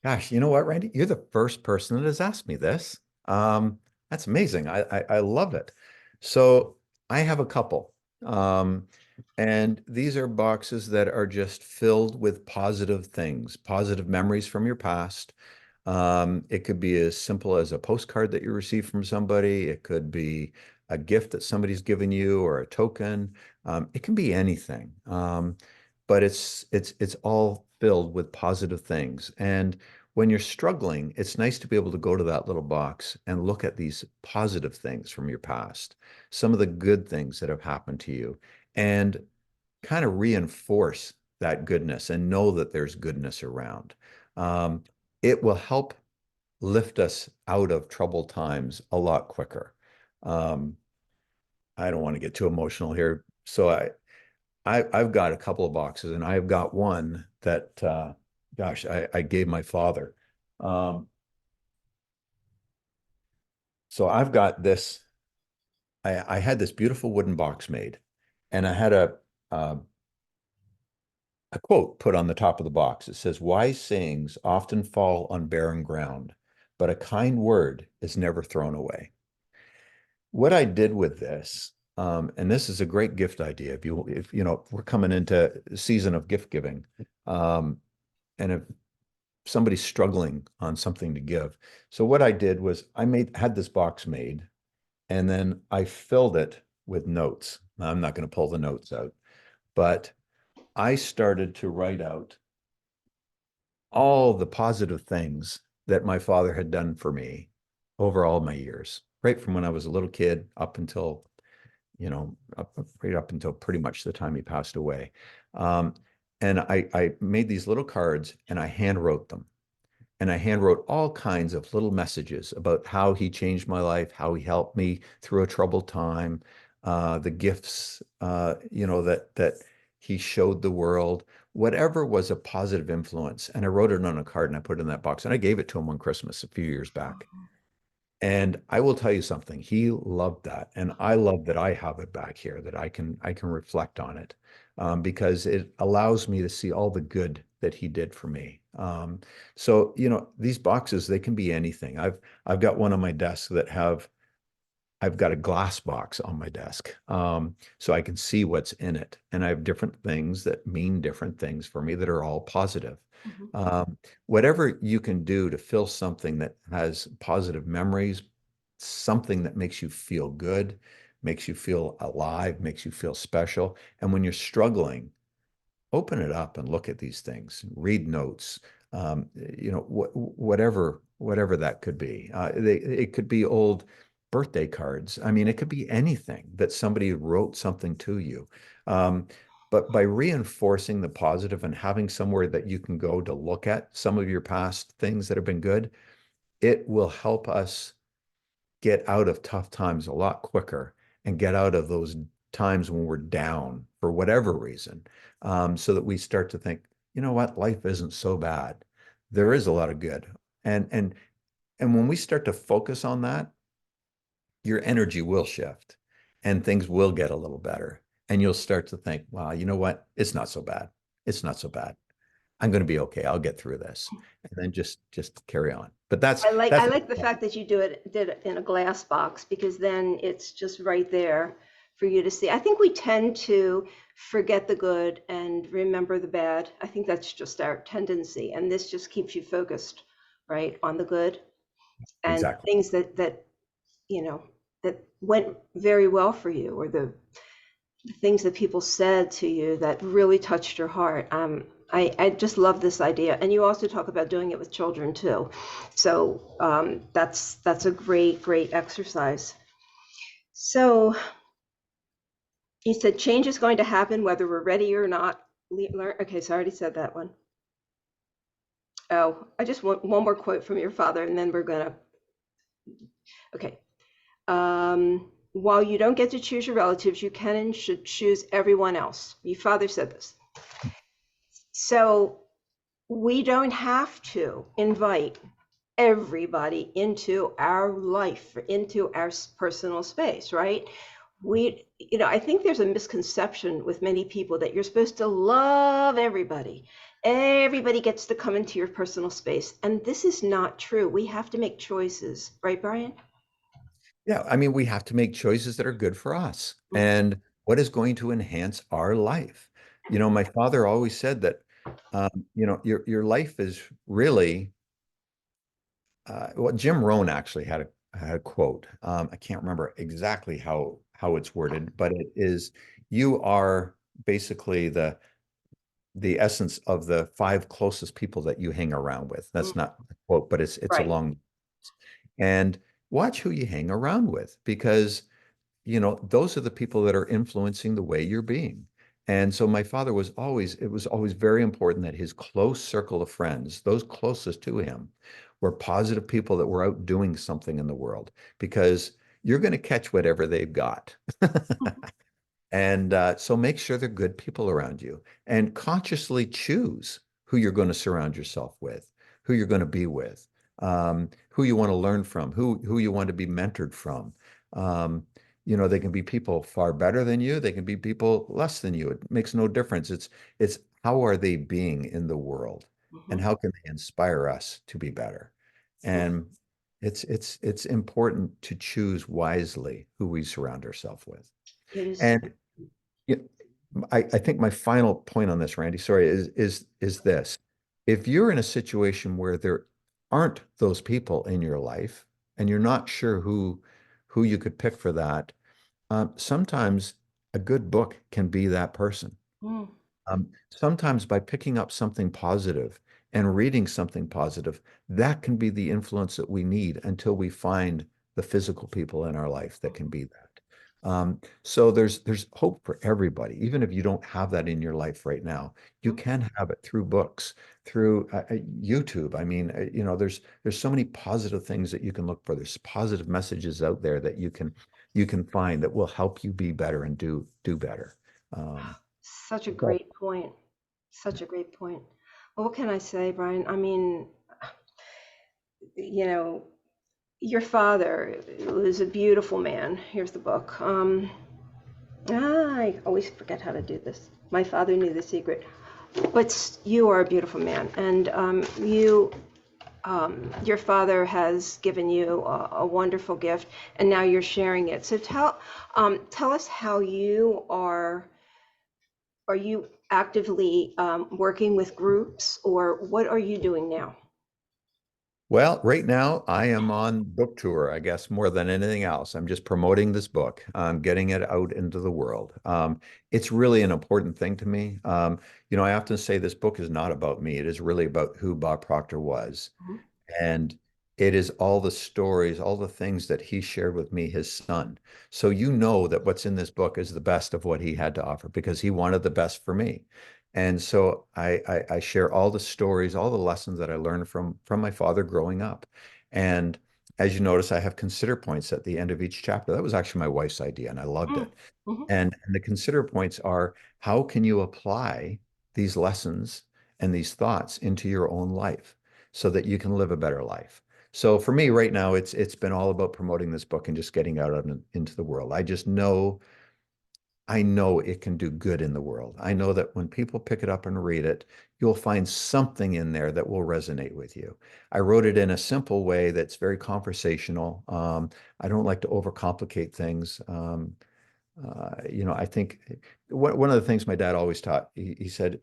Gosh, you know what, Randy? You're the first person that has asked me this. That's amazing. I love it. So I have a couple. Um, and these are boxes that are just filled with positive things, positive memories from your past. It could be as simple as a postcard that you received from somebody. It could be a gift that somebody's given you or a token. It can be anything. But it's all filled with positive things. And when you're struggling, it's nice to be able to go to that little box and look at these positive things from your past, some of the good things that have happened to you, and kind of reinforce that goodness and know that there's goodness around. Um, it will help lift us out of troubled times a lot quicker. Um, I don't want to get too emotional here. So I've got a couple of boxes, and I've got one that, gosh, I gave my father. Um, so I've got this. I had this beautiful wooden box made, and I had uh, a quote put on the top of the box. It says, "Wise sayings often fall on barren ground, but a kind word is never thrown away." What I did with this, and this is a great gift idea. If you know, we're coming into a season of gift giving, and if somebody's struggling on something to give. So what I did was had this box made, and then I filled it with notes. Now, I'm not going to pull the notes out, but I started to write out all the positive things that my father had done for me over all my years, right from when I was a little kid up until, right up until pretty much the time he passed away. Um, and I made these little cards and I hand wrote them. And I hand wrote all kinds of little messages about how he changed my life, how he helped me through a troubled time, the gifts, that he showed the world, whatever was a positive influence. And I wrote it on a card and I put it in that box. And I gave it to him on Christmas a few years back. And I will tell you something, he loved that. And I love that I have it back here, that I can reflect on it, because it allows me to see all the good that he did for me. So, these boxes, they can be anything. I've got one on my desk I've got a glass box on my desk, so I can see what's in it. And I have different things that mean different things for me that are all positive. Mhm. Um, Whatever you can do to fill something that has positive memories, something that makes you feel good, makes you feel alive, makes you feel special. And when you're struggling, open it up and look at these things, read notes, whatever that could be. It could be old birthday cards. I mean, it could be anything that somebody wrote something to you. Um, but by reinforcing the positive and having somewhere that you can go to look at some of your past things that have been good, it will help us get out of tough times a lot quicker and get out of those times when we're down for whatever reason, so that we start to think, you know what, life isn't so bad. There is a lot of good. And when we start to focus on that, your energy will shift and things will get a little better. And you'll start to think, wow, you know what? It's not so bad. It's not so bad. I'm going to be okay. I'll get through this. And then just carry on. But that's I that's like the fact that you did it in a glass box because then it's just right there for you to see. I think we tend to forget the good and remember the bad. I think that's just our tendency, and this just keeps you focused, right, on the good and exactly. things you know that went very well for you, or the things that people said to you that really touched your heart. I just love this idea. And you also talk about doing it with children too. So that's a great, great exercise. So you said change is going to happen whether we're ready or not. Okay, so I already said that one. Oh, I just want one more quote from your father, and then we're gonna. Okay. While you don't get to choose your relatives, you can and should choose everyone else. Your father said this. So we don't have to invite everybody into our life, into our personal space, right? I think there's a misconception with many people that you're supposed to love everybody. Everybody gets to come into your personal space. And this is not true. We have to make choices, right, Brian? Yeah, I mean, we have to make choices that are good for us Mhm. and what is going to enhance our life. My father always said that, your life is really, well, Jim Rohn actually had a quote. I can't remember exactly how it's worded, but it is, you are basically the essence of the five closest people that you hang around with. That's Mm. not a quote, but it's Right. along. And watch who you hang around with, because those are the people that are influencing the way you're being. And so my father it was always very important that his close circle of friends, those closest to him, were positive people that were out doing something in the world, because you're going to catch whatever they've got. And so make sure they're good people around you and consciously choose who you're going to surround yourself with, who you're going to be with, who you want to learn from, who you want to be mentored from. Um, they can be people far better than you. They can be people less than you. It makes no difference. It's how are they being in the world, and Mhm. how can they inspire us to be better? Yes, And it's important to choose wisely who we surround ourselves with. it is. And yeah, I think my final point on this, Randy, sorry, is this. If you're in a situation where there aren't those people in your life and you're not sure who you could pick for that, sometimes a good book can be that person. Mm. Sometimes by picking up something positive and reading something positive, that can be the influence that we need until we find the physical people in our life that can be that. So there's hope for everybody, even if you don't have that in your life right now. You Mhm. can have it through books, through YouTube. I mean, there's so many positive things that you can look for. There's positive messages out there that you can find that will help you be better and do better. Um, Such a great point. Such a great point. Well, what can I say, Brian? I mean, you know, your father was a beautiful man. Here's the book. I always forget how to do this. My father knew the secret. But you are a beautiful man, and your father has given you a wonderful gift, and now you're sharing it. So tell us how you are. Are you actively working with groups, or what are you doing now? Well, right now I am on book tour, I guess, more than anything else. I'm just promoting this book, getting it out into the world. It's really an important thing to me. I often say this book is not about me. It is really about who Bob Proctor was. Mhm. And it is all the stories, all the things that he shared with me, his son. So you know that what's in this book is the best of what he had to offer, because he wanted the best for me. And so I share all the stories, all the lessons that I learned from my father growing up. And as you notice, I have consider points at the end of each chapter. That was actually my wife's idea, and I loved Mm. it. Mhm. And the consider points are, how can you apply these lessons and these thoughts into your own life so that you can live a better life? So for me right now, it's been all about promoting this book and just getting out into the world. I know it can do good in the world. I know that when people pick it up and read it, you'll find something in there that will resonate with you. I wrote it in a simple way that's very conversational. I don't like to overcomplicate things. I think one of the things my dad always taught, he said,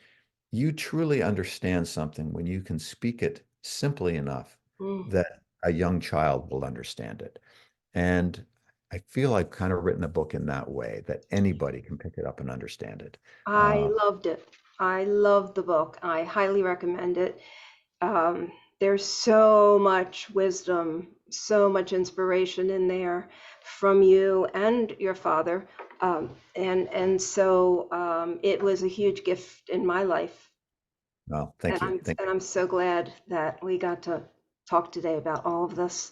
you truly understand something when you can speak it simply enough Mm. that a young child will understand it. And I feel I've kind of written a book in that way that anybody can pick it up and understand it. I loved it. I loved the book. I highly recommend it. Um, there's so much wisdom, so much inspiration in there from you and your father. And so it was a huge gift in my life. Well, And thank you. I'm and I'm so glad that we got to talk today about all of this.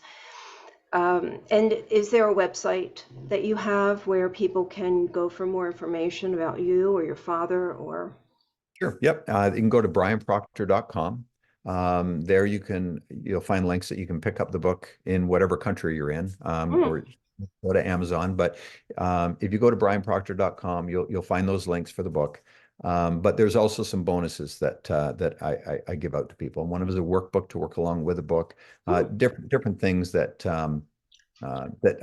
And is there a website that you have where people can go for more information about you or your father or? Sure. Yep. You can go to brianproctor.com. There you'll find links that you can pick up the book in whatever country you're in, Mm. or go to Amazon. But if you go to brianproctor.com, you'll find those links for the book. But there's also some bonuses that I give out to people. And one of them is a workbook to work along with a book, Mm. different things that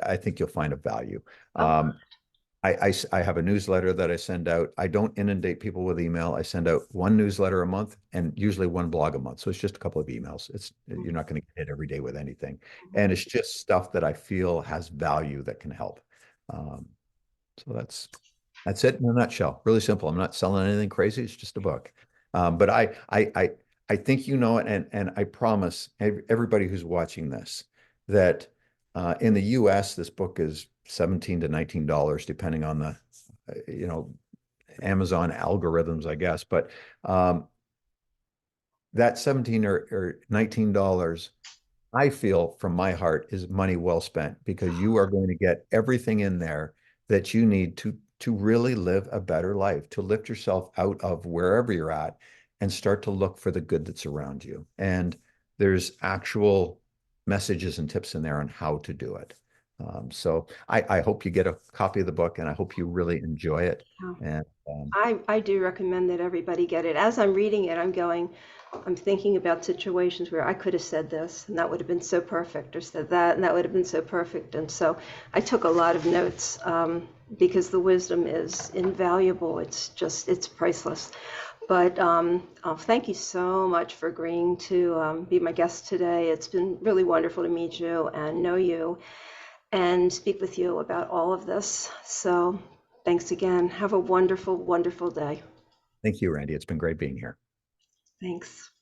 I think you'll find of value. Oh, I have a newsletter that I send out. I don't inundate people with email. I send out one newsletter a month and usually one blog a month. So it's just a couple of emails. You're not going to get hit every day with anything. And it's just stuff that I feel has value that can help. Um, so that's it in a nutshell. Really simple. I'm not selling anything crazy. It's just a book. But I think you know it, and I promise everybody who's watching this that in the US, this book is $17 to $19, depending on the you know Amazon algorithms, I guess. But that 17 or $19, I feel from my heart is money well spent, because you are going to get everything in there that you need to really live a better life, to lift yourself out of wherever you're at and start to look for the good that's around you. And there's actual messages and tips in there on how to do it. So I hope you get a copy of the book, and I hope you really enjoy it. yeah. And I do recommend that everybody get it. As I'm reading it, I'm thinking about situations where I could have said this and that would have been so perfect, or said that and that would have been so perfect. And so I took a lot of notes, because the wisdom is invaluable. It's priceless. But thank you so much for agreeing to be my guest today. It's been really wonderful to meet you and know you and speak with you about all of this. So thanks again. Have a wonderful, wonderful day. thank you, Randy. It's been great being here. Thanks.